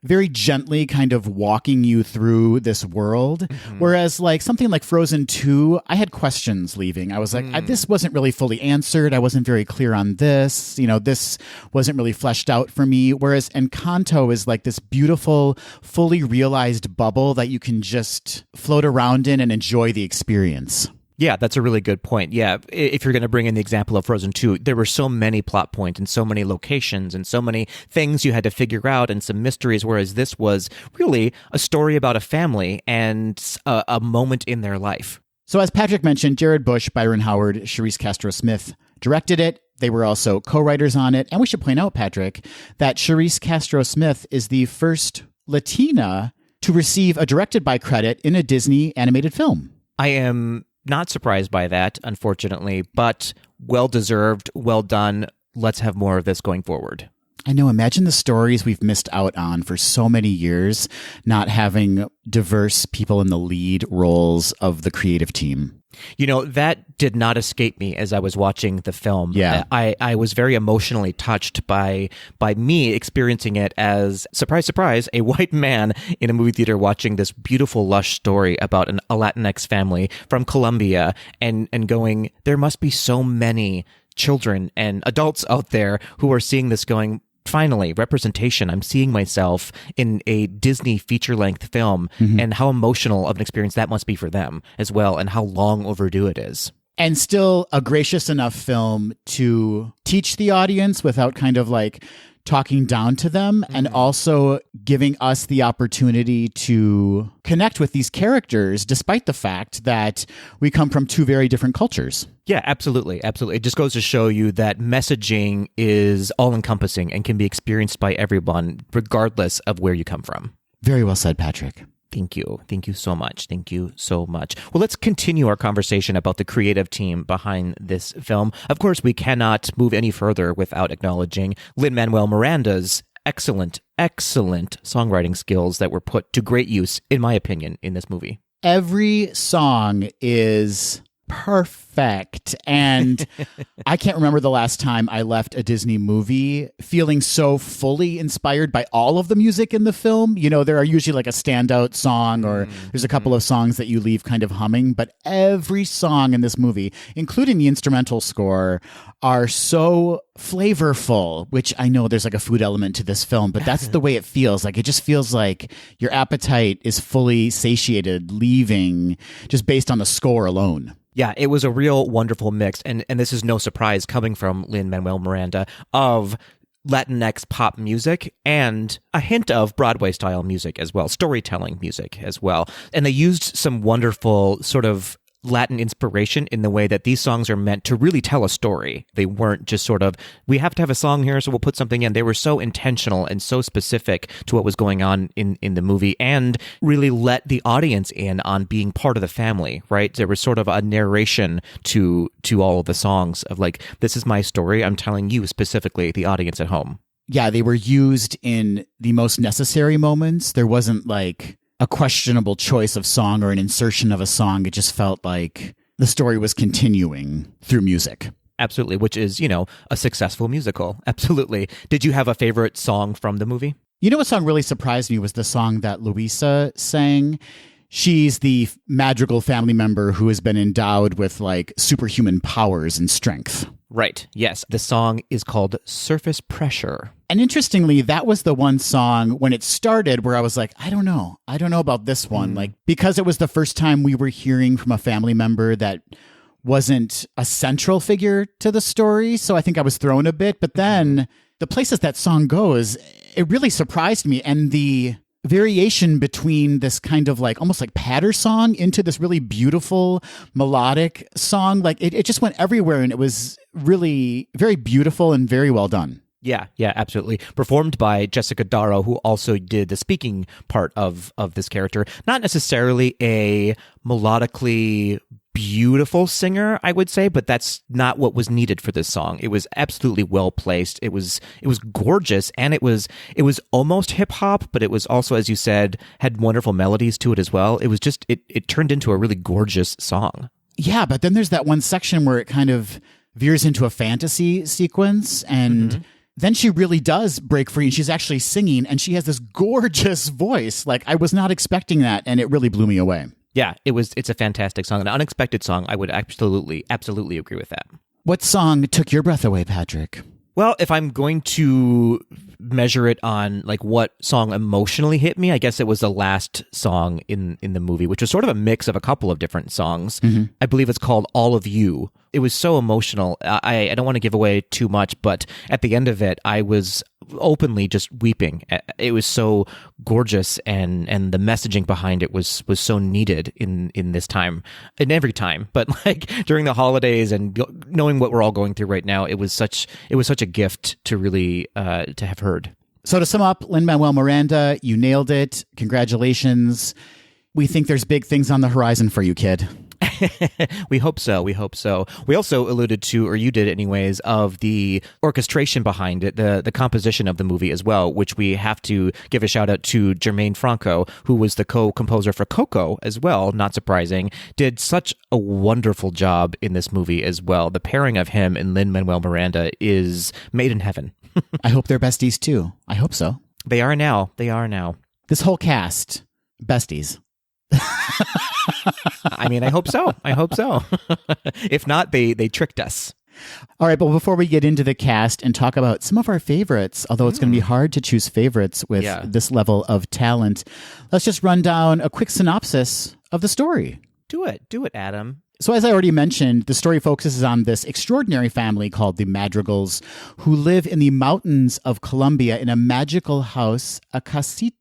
very gently kind of walking you through this world. Mm-hmm. Whereas like something like Frozen 2, I had questions leaving. I was like, this wasn't really fully answered. I wasn't very clear on this. This wasn't really fleshed out for me. Whereas Encanto is like this beautiful, fully realized bubble that you can just float around in and enjoy the experience. Yeah, that's a really good point. Yeah, if you're going to bring in the example of Frozen 2, there were so many plot points and so many locations and so many things you had to figure out and some mysteries, whereas this was really a story about a family and a moment in their life. So as Patrick mentioned, Jared Bush, Byron Howard, Charisse Castro-Smith directed it. They were also co-writers on it. And we should point out, Patrick, that Charisse Castro-Smith is the first Latina to receive a directed by credit in a Disney animated film. I am not surprised by that, unfortunately, but well-deserved, well done. Let's have more of this going forward. I know. Imagine the stories we've missed out on for so many years, not having diverse people in the lead roles of the creative team. You know, that did not escape me as I was watching the film. Yeah. I was very emotionally touched by me experiencing it as, surprise, surprise, a white man in a movie theater watching this beautiful, lush story about a Latinx family from Colombia and going, there must be so many children and adults out there who are seeing this going, finally, representation. I'm seeing myself in a Disney feature-length film, and how emotional of an experience that must be for them as well, and how long overdue it is. And still a gracious enough film to teach the audience without kind of like talking down to them, and also giving us the opportunity to connect with these characters, despite the fact that we come from two very different cultures. Yeah, absolutely. Absolutely. It just goes to show you that messaging is all-encompassing and can be experienced by everyone, regardless of where you come from. Very well said, Patrick. Thank you. Thank you so much. Thank you so much. Well, let's continue our conversation about the creative team behind this film. Of course, we cannot move any further without acknowledging Lin-Manuel Miranda's excellent songwriting skills that were put to great use, in my opinion, in this movie. Every song is perfect. And I can't remember the last time I left a Disney movie feeling so fully inspired by all of the music in the film. You know, there are usually like a standout song, or there's a couple of songs that you leave kind of humming, but every song in this movie, including the instrumental score, are so flavorful, which I know there's like a food element to this film, but that's the way it feels. Like, it just feels like your appetite is fully satiated, leaving just based on the score alone. Yeah, it was a real wonderful mix, and this is no surprise coming from Lin-Manuel Miranda, of Latinx pop music and a hint of Broadway-style music as well, storytelling music as well. And they used some wonderful sort of Latin inspiration in the way that these songs are meant to really tell a story. They weren't just sort of, we have to have a song here, so we'll put something in. They were so intentional and so specific to what was going on in the movie, and really let the audience in on being part of the family, right? There was sort of a narration to all of the songs of like, this is my story. I'm telling you specifically, the audience at home. Yeah, they were used in the most necessary moments. There wasn't like a questionable choice of song or an insertion of a song. It just felt like the story was continuing through music. Absolutely, which is, you know, a successful musical. Absolutely. Did you have a favorite song from the movie? You know what song really surprised me was the song that Luisa sang. She's the Madrigal family member who has been endowed with like superhuman powers and strength. Right. Yes. The song is called Surface Pressure. And interestingly, that was the one song when it started where I was like, I don't know about this one. Like, because it was the first time we were hearing from a family member that wasn't a central figure to the story. So I think I was thrown a bit. But then the places that song goes, it really surprised me. And the variation between this kind of like almost like patter song into this really beautiful melodic song, like it just went everywhere, and it was really very beautiful and very well done. Yeah, absolutely. Performed by Jessica Darrow, who also did the speaking part of this character. Not necessarily a melodically beautiful singer, I would say, but that's not what was needed for this song. It was absolutely well placed. It was gorgeous, and it was almost hip hop, but it was also, as you said, had wonderful melodies to it as well. It was just it turned into a really gorgeous song. Yeah, but then there's that one section where it kind of veers into a fantasy sequence, and then she really does break free, and she's actually singing, and she has this gorgeous voice. Like, I was not expecting that, and it really blew me away. Yeah, it's a fantastic song, an unexpected song. I would absolutely agree with that. What song took your breath away, Patrick? Well, if I'm going to measure it on like what song emotionally hit me, I guess it was the last song in the movie, which was sort of a mix of a couple of different songs. I believe it's called All of You. It was so emotional. I don't want to give away too much, but at the end of it, I was openly just weeping. It was so gorgeous, and the messaging behind it was so needed in this time, in every time. But like during the holidays and knowing what we're all going through right now, it was such a gift to really to have heard. So to sum up, Lin-Manuel Miranda, you nailed it. Congratulations. We think there's big things on the horizon for you, kid. We hope so. We hope so. We also alluded to, or you did anyways, of the orchestration behind it, the composition of the movie as well, which we have to give a shout out to Jermaine Franco, who was the co-composer for Coco as well, not surprising, did such a wonderful job in this movie as well. The pairing of him and Lin-Manuel Miranda is made in heaven. I hope they're besties too. I hope so. They are now. They are now. This whole cast, besties. I mean, I hope so. I hope so. If not, they tricked us. All right, but before we get into the cast and talk about some of our favorites, although it's going to be hard to choose favorites with this level of talent, let's just run down a quick synopsis of the story. Do it, Adam. So as I already mentioned, the story focuses on this extraordinary family called the Madrigals, who live in the mountains of Colombia in a magical house, a casita,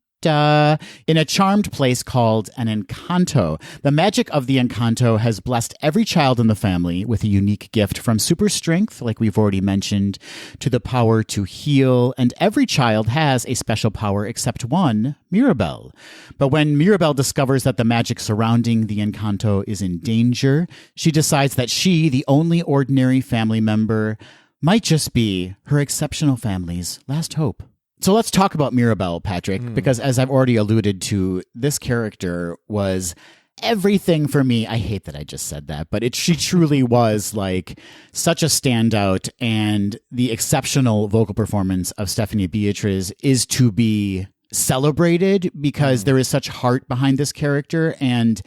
in a charmed place called an Encanto. The magic of the Encanto has blessed every child in the family with a unique gift, from super strength, like we've already mentioned, to the power to heal. And every child has a special power except one, Mirabel. But when Mirabel discovers that the magic surrounding the Encanto is in danger, she decides that she, the only ordinary family member, might just be her exceptional family's last hope. So let's talk about Mirabel, Patrick, because as I've already alluded to, this character was everything for me. I hate that I just said that, but she truly was like such a standout, and the exceptional vocal performance of Stephanie Beatriz is to be celebrated because there is such heart behind this character. And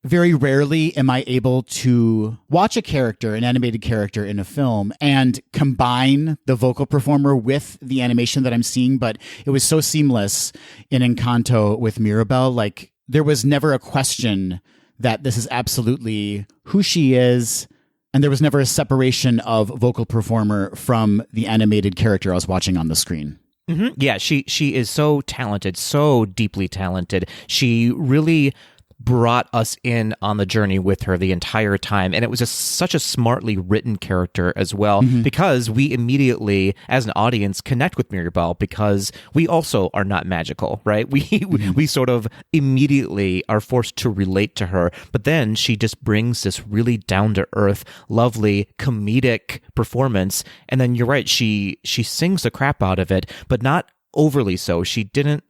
very rarely am I able to watch a character, an animated character in a film, and combine the vocal performer with the animation that I'm seeing. But it was so seamless in Encanto with Mirabel. Like, there was never a question that this is absolutely who she is. And there was never a separation of vocal performer from the animated character I was watching on the screen. Mm-hmm. Yeah, she is so talented, so deeply talented. She really brought us in on the journey with her the entire time. And it was just such a smartly written character as well, because we immediately, as an audience, connect with Mirabel because we also are not magical, right? We sort of immediately are forced to relate to her. But then she just brings this really down-to-earth, lovely, comedic performance. And then you're right, she sings the crap out of it, but not overly so. She didn't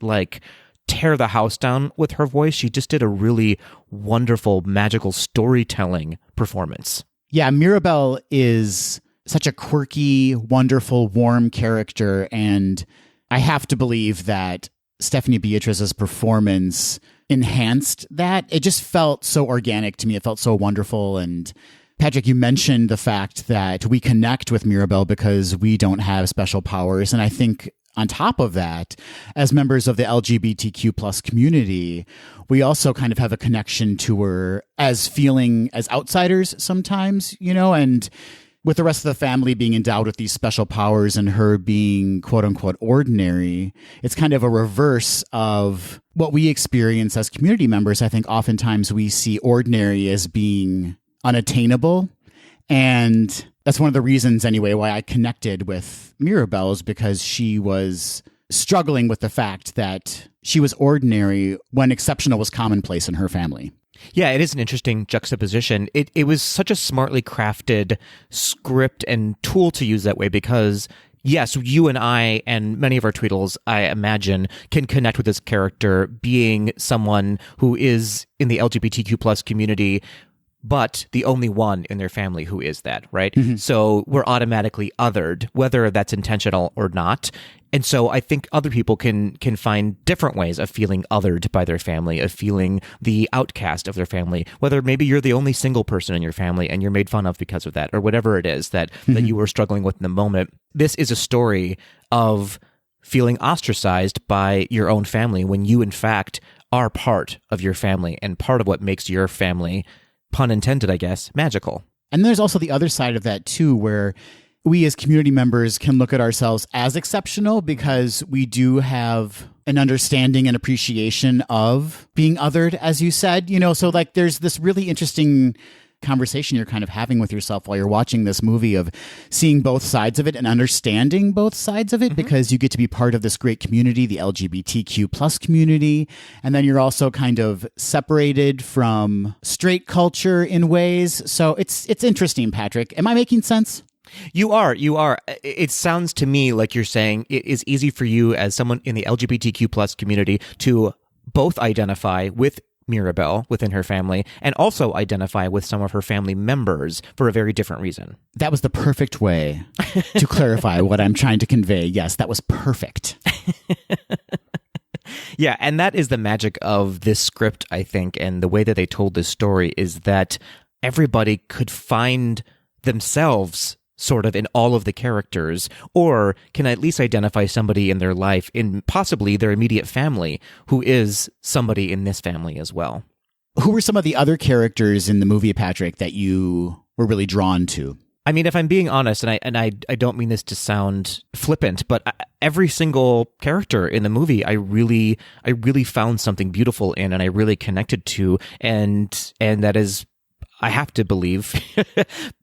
tear the house down with her voice. She just did a really wonderful, magical storytelling performance. Yeah, Mirabel is such a quirky, wonderful, warm character, and I have to believe that Stephanie Beatriz's performance enhanced that. It just felt so organic to me. It felt so wonderful. And Patrick, you mentioned the fact that we connect with Mirabel because we don't have special powers, and I think on top of that, as members of the LGBTQ plus community, we also kind of have a connection to her as feeling as outsiders sometimes, and with the rest of the family being endowed with these special powers and her being quote unquote ordinary, it's kind of a reverse of what we experience as community members. I think oftentimes we see ordinary as being unattainable. And that's one of the reasons, anyway, why I connected with Mirabel, is because she was struggling with the fact that she was ordinary when exceptional was commonplace in her family. Yeah, it is an interesting juxtaposition. It was such a smartly crafted script and tool to use that way because, yes, you and I and many of our tweetles, I imagine, can connect with this character being someone who is in the LGBTQ plus community but the only one in their family who is that, right? Mm-hmm. So we're automatically othered, whether that's intentional or not. And so I think other people can find different ways of feeling othered by their family, of feeling the outcast of their family, whether maybe you're the only single person in your family and you're made fun of because of that, or whatever it is that you were struggling with in the moment. This is a story of feeling ostracized by your own family when you, in fact, are part of your family and part of what makes your family, pun intended, I guess, magical. And there's also the other side of that, too, where we as community members can look at ourselves as exceptional because we do have an understanding and appreciation of being othered, as you said. So like there's this really interesting conversation you're kind of having with yourself while you're watching this movie of seeing both sides of it and understanding both sides of it, because you get to be part of this great community, the LGBTQ plus community. And then you're also kind of separated from straight culture in ways. So it's interesting, Patrick. Am I making sense? You are. It sounds to me like you're saying it is easy for you as someone in the LGBTQ plus community to both identify with Mirabel within her family and also identify with some of her family members for a very different reason. That was the perfect way to clarify what I'm trying to convey. Yes, that was perfect. Yeah, and that is the magic of this script, I think, and the way that they told this story is that everybody could find themselves sort of in all of the characters, or can at least identify somebody in their life, in possibly their immediate family, who is somebody in this family as well. Who were some of the other characters in the movie, Patrick, that you were really drawn to? I mean, if I'm being honest, and I don't mean this to sound flippant, but every single character in the movie, I really found something beautiful in, and I really connected to, and that is, I have to believe,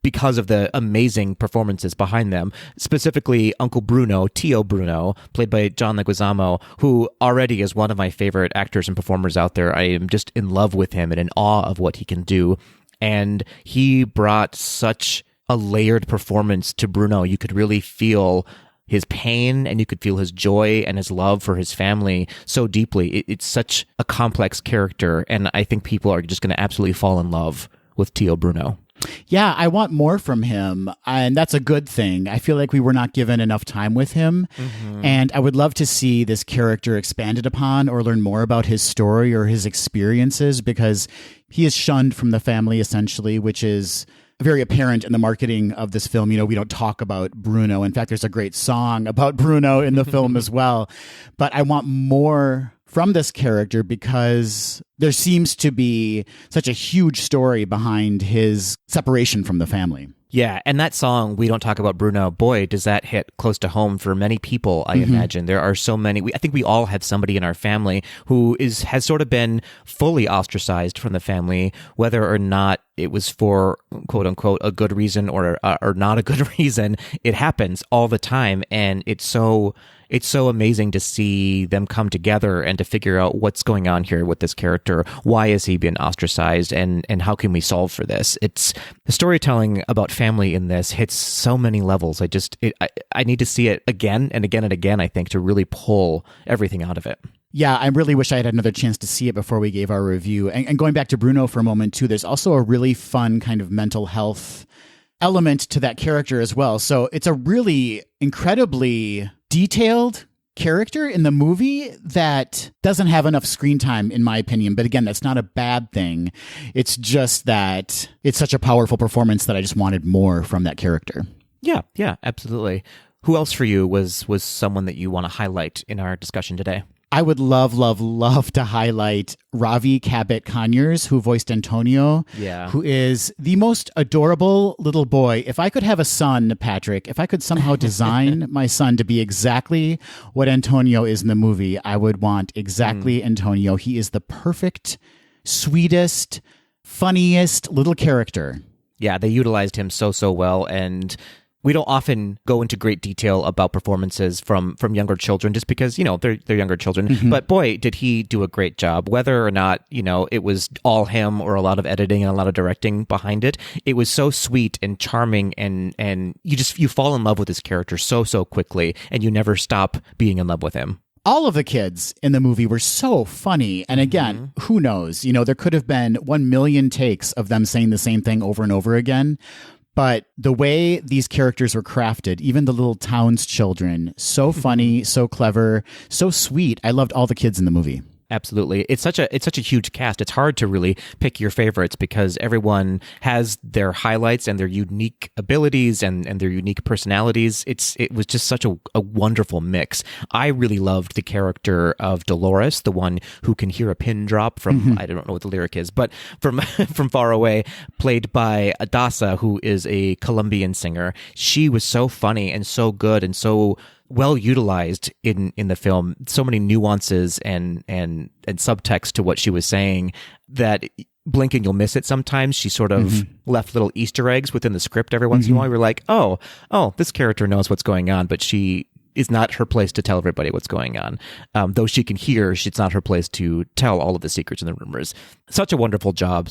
because of the amazing performances behind them, specifically Uncle Bruno, Tio Bruno, played by John Leguizamo, who already is one of my favorite actors and performers out there. I am just in love with him and in awe of what he can do. And he brought such a layered performance to Bruno. You could really feel his pain and you could feel his joy and his love for his family so deeply. It's such a complex character, and I think people are just going to absolutely fall in love with Tio Bruno. Yeah, I want more from him, and that's a good thing. I feel like we were not given enough time with him, and I would love to see this character expanded upon or learn more about his story or his experiences, because he is shunned from the family, essentially, which is very apparent in the marketing of this film. We don't talk about Bruno. In fact, there's a great song about Bruno in the film as well. But I want more from this character because there seems to be such a huge story behind his separation from the family. Yeah, and that song, We Don't Talk About Bruno, boy, does that hit close to home for many people, I imagine. There are so many. I think we all have somebody in our family who has sort of been fully ostracized from the family, whether or not it was for, quote unquote, a good reason or not a good reason. It happens all the time, and it's so amazing to see them come together and to figure out what's going on here with this character. Why has he been ostracized, and how can we solve for this? It's the storytelling about family in this hits so many levels. I need to see it again and again and again, I think, to really pull everything out of it. Yeah, I really wish I had another chance to see it before we gave our review. And going back to Bruno for a moment, too, there's also a really fun kind of mental health element to that character as well. So it's a really incredibly detailed character in the movie that doesn't have enough screen time, in my opinion. But again, that's not a bad thing. It's just that it's such a powerful performance that I just wanted more from that character. Yeah, absolutely. Who else for you was someone that you want to highlight in our discussion today? I would love to highlight Ravi Kabit-Conyers, who voiced Antonio, who is the most adorable little boy. If I could have a son, Patrick, if I could somehow design my son to be exactly what Antonio is in the movie, I would want exactly Antonio. He is the perfect, sweetest, funniest little character. Yeah, they utilized him so well, and we don't often go into great detail about performances from younger children just because, they're younger children. But boy, did he do a great job. Whether or not, it was all him or a lot of editing and a lot of directing behind it, it was so sweet and charming, and you fall in love with his character so quickly, and you never stop being in love with him. All of the kids in the movie were so funny. And again, who knows? There could have been 1 million takes of them saying the same thing over and over again. But the way these characters were crafted, even the little town's children, so funny, so clever, so sweet. I loved all the kids in the movie. Absolutely. It's such a huge cast. It's hard to really pick your favorites because everyone has their highlights and their unique abilities and their unique personalities. It was just such a wonderful mix. I really loved the character of Dolores, the one who can hear a pin drop from, I don't know what the lyric is, but from far away, played by Adasa, who is a Colombian singer. She was so funny and so good and so well utilized in the film. So many nuances and subtext to what she was saying that blink and you'll miss it sometimes. She sort of left little Easter eggs within the script every once in a while. We're like, oh, this character knows what's going on, but she is not her place to tell everybody what's going on. Though she can hear, it's not her place to tell all of the secrets and the rumors. Such a wonderful job.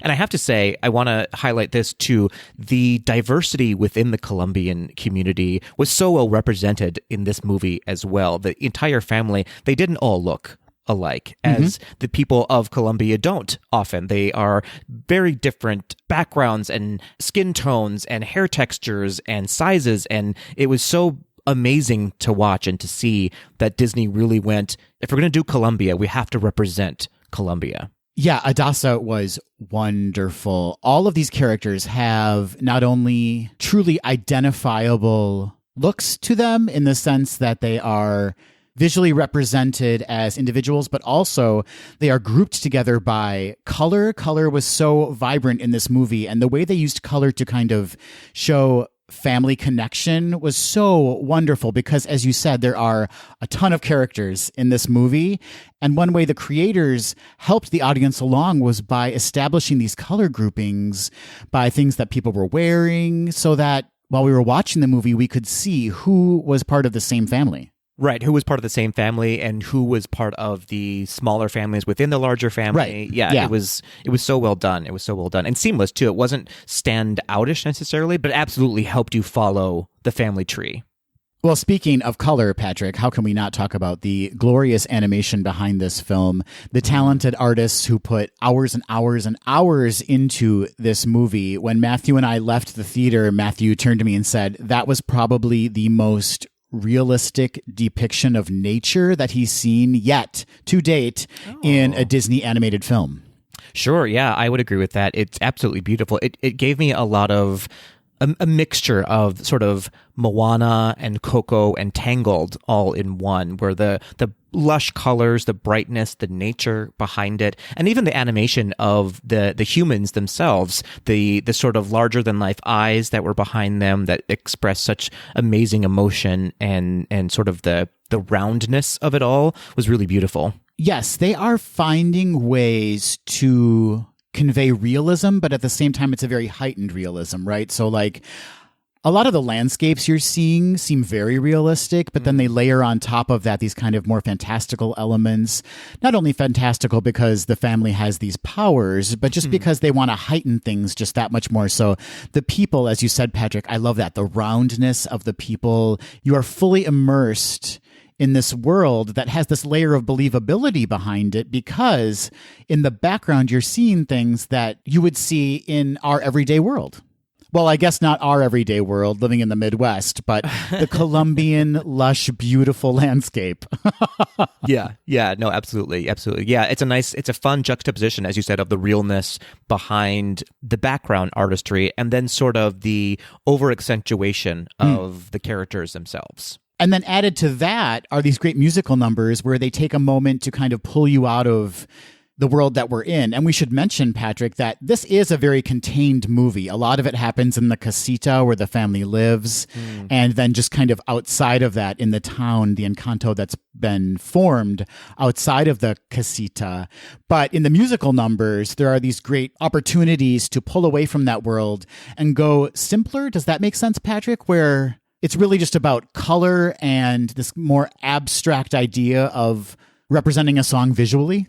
And I have to say, I want to highlight this too. The diversity within the Colombian community was so well represented in this movie as well. The entire family, they didn't all look alike, as the people of Colombia don't often. They are very different backgrounds and skin tones and hair textures and sizes. And it was so amazing to watch and to see that Disney really went, if we're going to do Colombia, we have to represent Colombia. Yeah, Adasa was wonderful. All of these characters have not only truly identifiable looks to them in the sense that they are visually represented as individuals, but also they are grouped together by color. Color was so vibrant in this movie, and the way they used color to kind of show family connection was so wonderful because, as you said, there are a ton of characters in this movie. And one way the creators helped the audience along was by establishing these color groupings by things that people were wearing so that while we were watching the movie, we could see who was part of the same family. Right, who was part of the same family and who was part of the smaller families within the larger family. Right. Yeah. It was so well done. It was so well done and seamless too. It wasn't stand-outish necessarily, but it absolutely helped you follow the family tree. Well, speaking of color, Patrick, how can we not talk about the glorious animation behind this film? The talented artists who put hours and hours and hours into this movie. When Matthew and I left the theater, Matthew turned to me and said, that was probably the most realistic depiction of nature that he's seen yet to date in a Disney animated film. Sure, yeah, I would agree with that. It's absolutely beautiful. It gave me a lot of a mixture of sort of Moana and Coco and Tangled all in one, where the lush colors, the brightness, the nature behind it, and even the animation of the humans themselves, the sort of larger than life eyes that were behind them that express such amazing emotion and sort of the roundness of it all was really beautiful. Yes, they are finding ways to convey realism, but at the same time, it's a very heightened realism, right? So like a lot of the landscapes you're seeing seem very realistic, but then they layer on top of that these kind of more fantastical elements. Not only fantastical because the family has these powers, but just because they want to heighten things just that much more. So the people, as you said, Patrick, I love that. The roundness of the people. You are fully immersed in this world that has this layer of believability behind it because in the background, you're seeing things that you would see in our everyday world. Well, I guess not our everyday world living in the Midwest, but the Colombian, lush, beautiful landscape. Yeah, no, absolutely. Yeah, it's a fun juxtaposition, as you said, of the realness behind the background artistry and then sort of the over-accentuation of the characters themselves. And then added to that are these great musical numbers where they take a moment to kind of pull you out of the world that we're in. And we should mention, Patrick, that this is a very contained movie. A lot of it happens in the casita where the family lives. And then just kind of outside of that in the town, the Encanto that's been formed outside of the casita. But in the musical numbers, there are these great opportunities to pull away from that world and go simpler. Does that make sense, Patrick? Where it's really just about color and this more abstract idea of representing a song visually.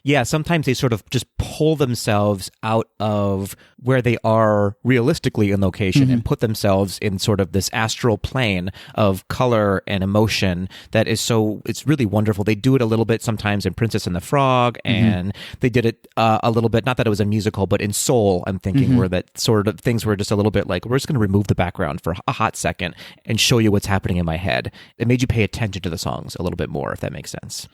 Yeah, sometimes they sort of just pull themselves out of where they are realistically in location and put themselves in sort of this astral plane of color and emotion that is it's really wonderful. They do it a little bit sometimes in Princess and the Frog, and they did it a little bit, not that it was a musical, but in Soul, I'm thinking, where that sort of things were just a little bit like, we're just going to remove the background for a hot second and show you what's happening in my head. It made you pay attention to the songs a little bit more, if that makes sense.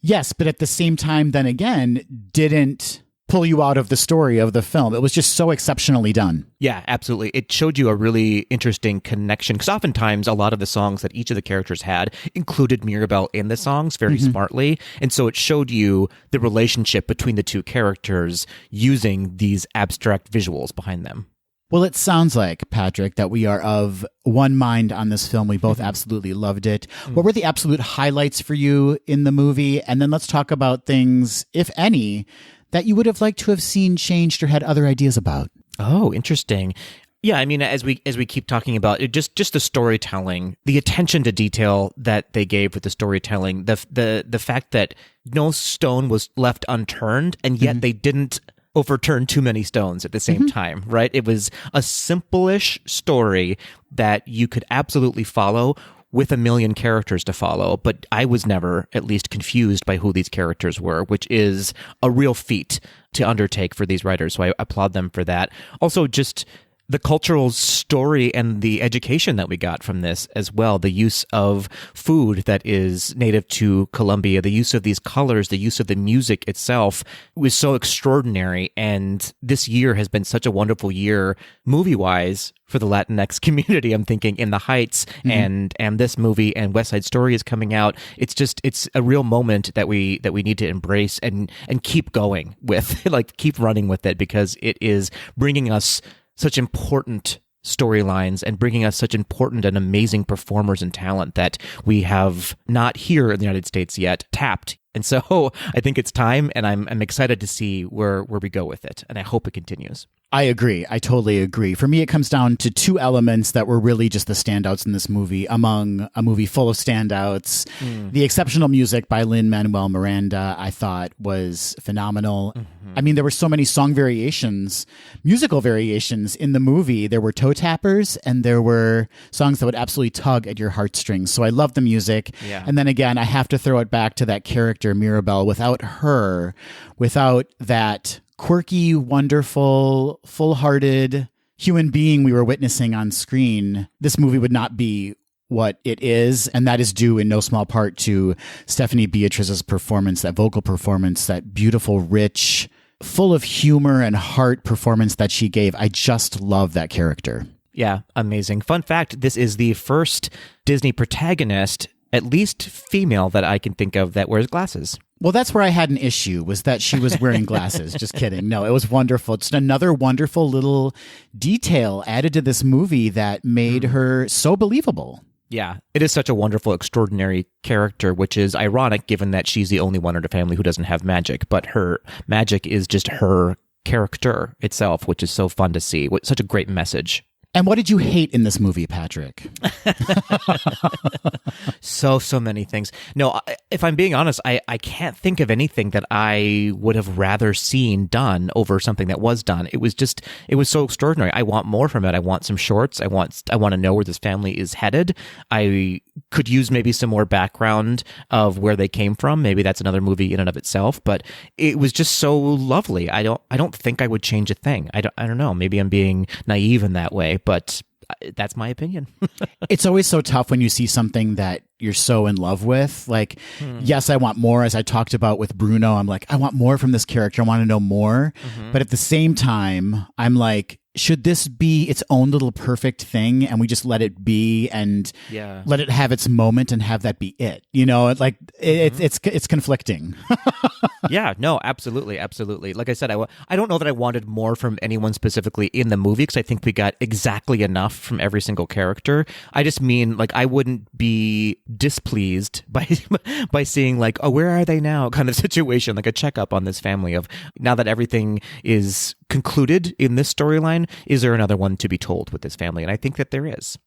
Yes, but at the same time, then again, didn't pull you out of the story of the film. It was just so exceptionally done. Yeah, absolutely. It showed you a really interesting connection, because oftentimes a lot of the songs that each of the characters had included Mirabel in the songs very smartly. And so it showed you the relationship between the two characters using these abstract visuals behind them. Well, it sounds like, Patrick, that we are of one mind on this film. We both absolutely loved it. What were the absolute highlights for you in the movie? And then let's talk about things, if any, that you would have liked to have seen changed or had other ideas about. Oh, interesting. Yeah, I mean, as we keep talking about it, just the storytelling, the attention to detail that they gave with the storytelling, the fact that no stone was left unturned, and yet they didn't overturn too many stones at the same time, right? It was a simple-ish story that you could absolutely follow with a million characters to follow, but I was never at least confused by who these characters were, which is a real feat to undertake for these writers, so I applaud them for that. Also, just the cultural story and the education that we got from this as well, the use of food that is native to Colombia, the use of these colors, the use of the music itself was so extraordinary. And this year has been such a wonderful year movie-wise for the Latinx community. I'm thinking In the Heights and this movie and West Side Story is coming out. It's a real moment that we need to embrace and keep going with, like keep running with it, because it is bringing us such important storylines and bringing us such important and amazing performers and talent that we have not here in the United States yet tapped. And so I think it's time, and I'm excited to see where we go with it, and I hope it continues. I agree. I totally agree. For me, it comes down to two elements that were really just the standouts in this movie among a movie full of standouts. The exceptional music by Lin-Manuel Miranda, I thought, was phenomenal. I mean, there were so many song variations, musical variations in the movie. There were toe tappers, and there were songs that would absolutely tug at your heartstrings. So I love the music. Yeah. And then again, I have to throw it back to that character, Mirabel. Without her, without that quirky, wonderful, full-hearted human being we were witnessing on screen, this movie would not be what it is, and that is due in no small part to Stephanie Beatrice's performance, that vocal performance, that beautiful, rich, full of humor and heart performance that she gave. I just love that character. Yeah, amazing. Fun fact, this is the first Disney protagonist, at least female, that I can think of that wears glasses. Well, that's where I had an issue, was that she was wearing glasses. Just kidding. No, it was wonderful. It's another wonderful little detail added to this movie that made her so believable. Yeah, it is such a wonderful, extraordinary character, which is ironic given that she's the only one in her family who doesn't have magic, but her magic is just her character itself, which is so fun to see. Such a great message. And what did you hate in this movie, Patrick? So many things. No, if I'm being honest, I can't think of anything that I would have rather seen done over something that was done. It was so extraordinary. I want more from it. I want some shorts. I want to know where this family is headed. I could use maybe some more background of where they came from. Maybe that's another movie in and of itself, but it was just so lovely. I don't think I would change a thing. I don't know. Maybe I'm being naive in that way, but that's my opinion. It's always so tough when you see something that you're so in love with. Like, yes, I want more. As I talked about with Bruno, I'm like, I want more from this character. I want to know more. But at the same time, I'm like, should this be its own little perfect thing and we just let it be and let it have its moment and have that be it? You know, it's conflicting. Yeah, no, absolutely. Like I said, I don't know that I wanted more from anyone specifically in the movie, because I think we got exactly enough from every single character. I just mean, like, I wouldn't be displeased by seeing, like, oh, where are they now kind of situation, like a checkup on this family of, now that everything is concluded in this storyline, is there another one to be told with this family? And I think that there is.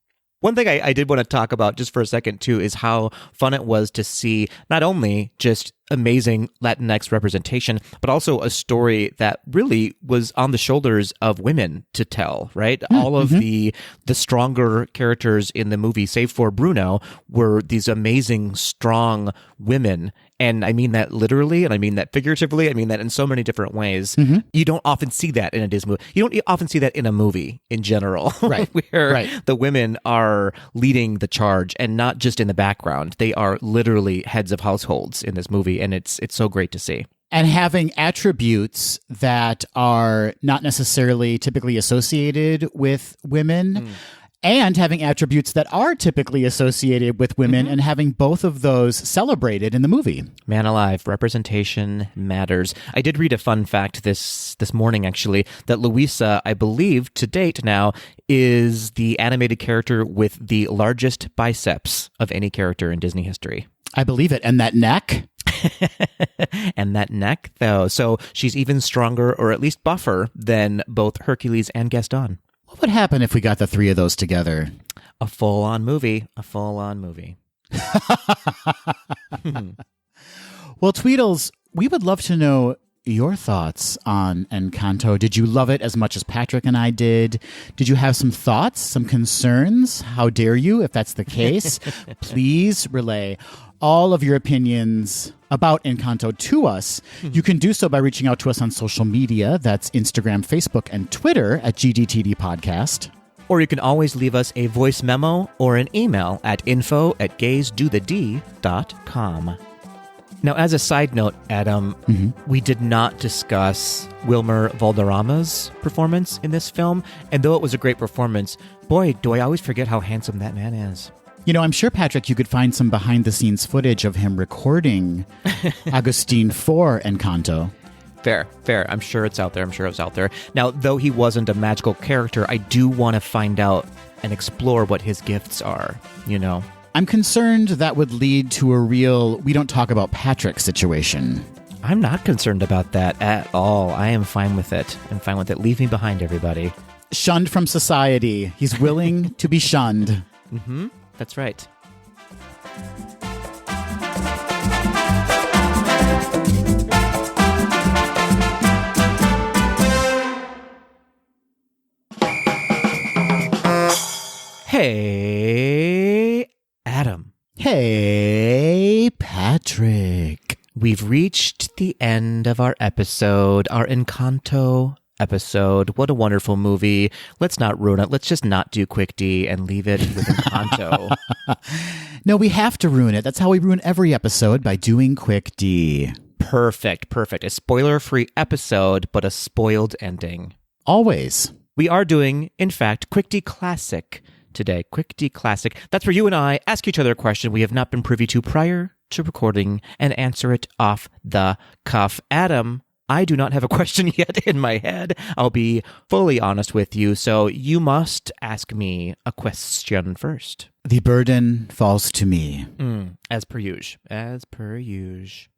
One thing I did want to talk about just for a second, too, is how fun it was to see not only just amazing Latinx representation, but also a story that really was on the shoulders of women to tell, right? All of the stronger characters in the movie, save for Bruno, were these amazing, strong women. And I mean that literally, and I mean that figuratively. I mean that in so many different ways. You don't often see that in a Disney movie. You don't often see that in a movie in general, right? Where the women are leading the charge and not just in the background. They are literally heads of households in this movie, and it's so great to see. And having attributes that are not necessarily typically associated with women. And having attributes that are typically associated with women and having both of those celebrated in the movie. Man alive, representation matters. I did read a fun fact this morning, actually, that Luisa, I believe, to date now, is the animated character with the largest biceps of any character in Disney history. I believe it. And that neck? And that neck, though. So she's even stronger, or at least buffer, than both Hercules and Gaston. What would happen if we got the three of those together? A full-on movie. A full-on movie. Well, Tweedles, we would love to know your thoughts on Encanto. Did you love it as much as Patrick and I did? Did you have some thoughts, some concerns? How dare you, if that's the case? Please relay all of your opinions about Encanto to us. You can do so by reaching out to us on social media. That's Instagram, Facebook, and Twitter at GDTD Podcast. Or you can always leave us a voice memo or an email at info@gaysdothed.com. Now, as a side note, Adam, we did not discuss Wilmer Valderrama's performance in this film. And though it was a great performance, boy, do I always forget how handsome that man is. You know, I'm sure, Patrick, you could find some behind-the-scenes footage of him recording Agustin for Encanto. Fair. I'm sure it's out there. Now, though he wasn't a magical character, I do want to find out and explore what his gifts are, you know? I'm concerned that would lead to a real we don't talk about Patrick situation. I'm not concerned about that at all. I am fine with it. Leave me behind, everybody. Shunned from society. He's willing to be shunned. That's right. Hey, Adam. Hey, Patrick. We've reached the end of our episode, our Encanto episode. What a wonderful movie. Let's not ruin it. Let's just not do Quick D and leave it with Encanto. No, we have to ruin it. That's how we ruin every episode, by doing Quick D. Perfect. A spoiler-free episode, but a spoiled ending. Always. We are doing, in fact, Quick D Classic today. Quick D Classic. That's where you and I ask each other a question we have not been privy to prior to recording and answer it off the cuff. Adam, I do not have a question yet in my head. I'll be fully honest with you, so you must ask me a question first. The burden falls to me. As per usual.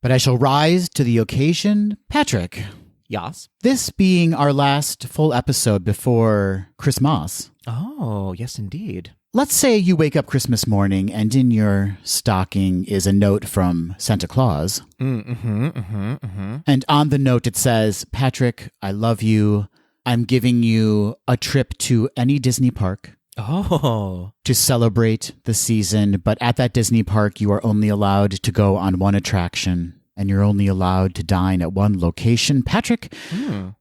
But I shall rise to the occasion. Patrick. Yes? This being our last full episode before Christmas. Oh, yes, indeed. Let's say you wake up Christmas morning and in your stocking is a note from Santa Claus. And on the note it says, Patrick, I love you. I'm giving you a trip to any Disney park. Oh. To celebrate the season. But at that Disney park, you are only allowed to go on one attraction. And you're only allowed to dine at one location. Patrick,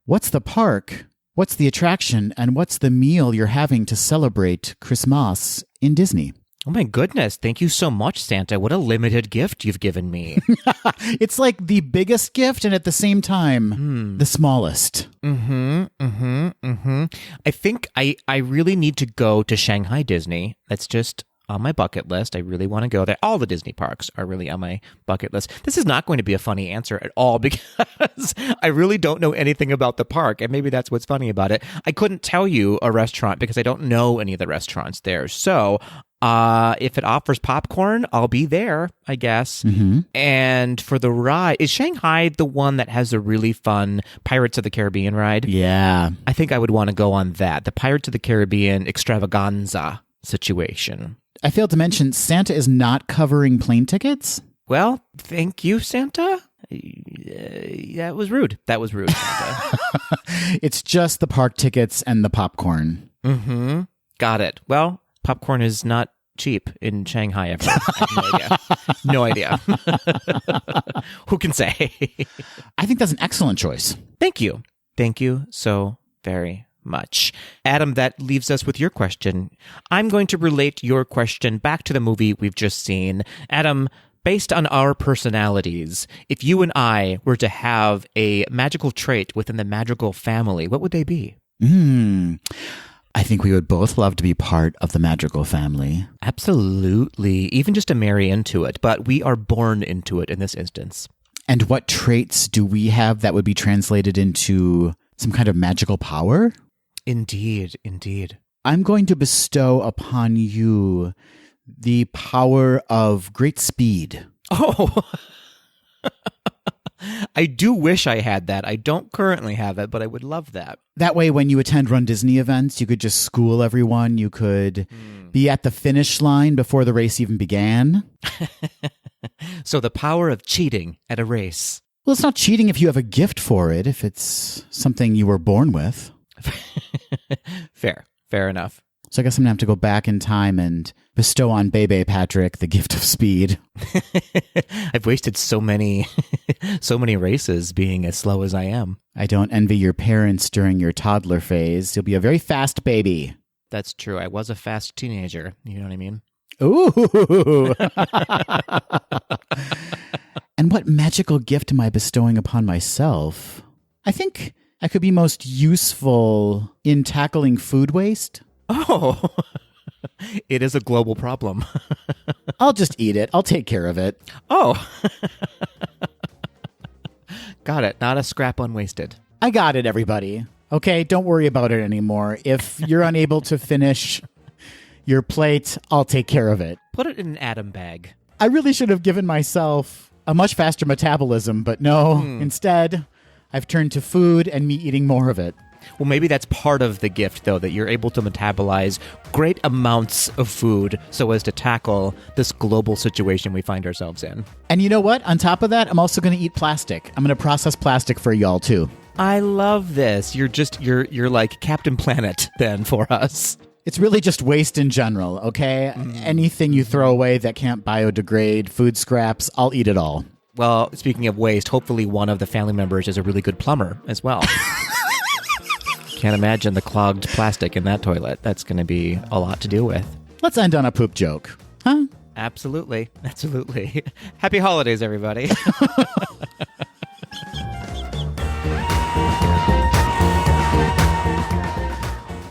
what's the park? What's the attraction, and what's the meal you're having to celebrate Christmas in Disney? Oh my goodness, thank you so much, Santa. What a limited gift you've given me. It's like the biggest gift and at the same time, the smallest. I think I really need to go to Shanghai Disney. That's just on my bucket list. I really want to go there. All the Disney parks are really on my bucket list. This is not going to be a funny answer at all because I really don't know anything about the park, and maybe that's what's funny about it. I couldn't tell you a restaurant because I don't know any of the restaurants there. So if it offers popcorn, I'll be there, I guess. And for the ride, is Shanghai the one that has a really fun Pirates of the Caribbean ride? Yeah. I think I would want to go on that. The Pirates of the Caribbean extravaganza situation. I failed to mention, Santa is not covering plane tickets. Well, thank you, Santa. That was rude. That was rude, Santa. It's just the park tickets and the popcorn. Mm-hmm. Got it. Well, popcorn is not cheap in Shanghai ever. I have no idea. No idea. Who can say? I think that's an excellent choice. Thank you. Thank you so very much. Adam, that leaves us with your question. I'm going to relate your question back to the movie we've just seen. Adam, based on our personalities, if you and I were to have a magical trait within the magical family, what would they be? I think we would both love to be part of the magical family. Absolutely. Even just to marry into it, but we are born into it in this instance. And what traits do we have that would be translated into some kind of magical power? Indeed, indeed. I'm going to bestow upon you the power of great speed. Oh, I do wish I had that. I don't currently have it, but I would love that. That way, when you attend Run Disney events, you could just school everyone. You could be at the finish line before the race even began. So the power of cheating at a race. Well, it's not cheating if you have a gift for it, if it's something you were born with. Fair enough. So I guess I'm going to have to go back in time and bestow on Bebe Patrick the gift of speed. I've wasted so many races being as slow as I am. I don't envy your parents during your toddler phase. You'll be a very fast baby. That's true. I was a fast teenager. You know what I mean? Ooh. And what magical gift am I bestowing upon myself? I think I could be most useful in tackling food waste. Oh, it is a global problem. I'll just eat it. I'll take care of it. Oh, got it. Not a scrap unwasted. I got it, everybody. Okay, don't worry about it anymore. If you're unable to finish your plate, I'll take care of it. Put it in an Adam bag. I really should have given myself a much faster metabolism, but no. Instead, I've turned to food and me eating more of it. Well, maybe that's part of the gift, though, that you're able to metabolize great amounts of food so as to tackle this global situation we find ourselves in. And you know what? On top of that, I'm also going to eat plastic. I'm going to process plastic for y'all, too. I love this. You're like Captain Planet, then, for us. It's really just waste in general, okay? Anything you throw away that can't biodegrade, food scraps, I'll eat it all. Well, speaking of waste, hopefully one of the family members is a really good plumber as well. Can't imagine the clogged plastic in that toilet. That's going to be a lot to deal with. Let's end on a poop joke, huh? Absolutely. Absolutely. Happy holidays, everybody.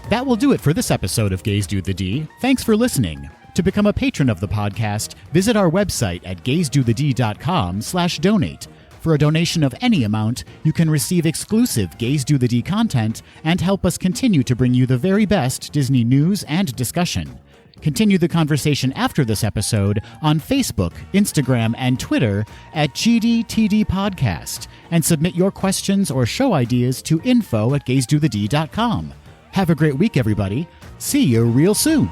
That will do it for this episode of Gaze Do the D. Thanks for listening. To become a patron of the podcast, visit our website at gazedothed.com/donate. For a donation of any amount, you can receive exclusive Gaze Do the D content and help us continue to bring you the very best Disney news and discussion. Continue the conversation after this episode on Facebook, Instagram, and Twitter at GDTD Podcast, and submit your questions or show ideas to info@gazedothed.com. Have a great week, everybody. See you real soon.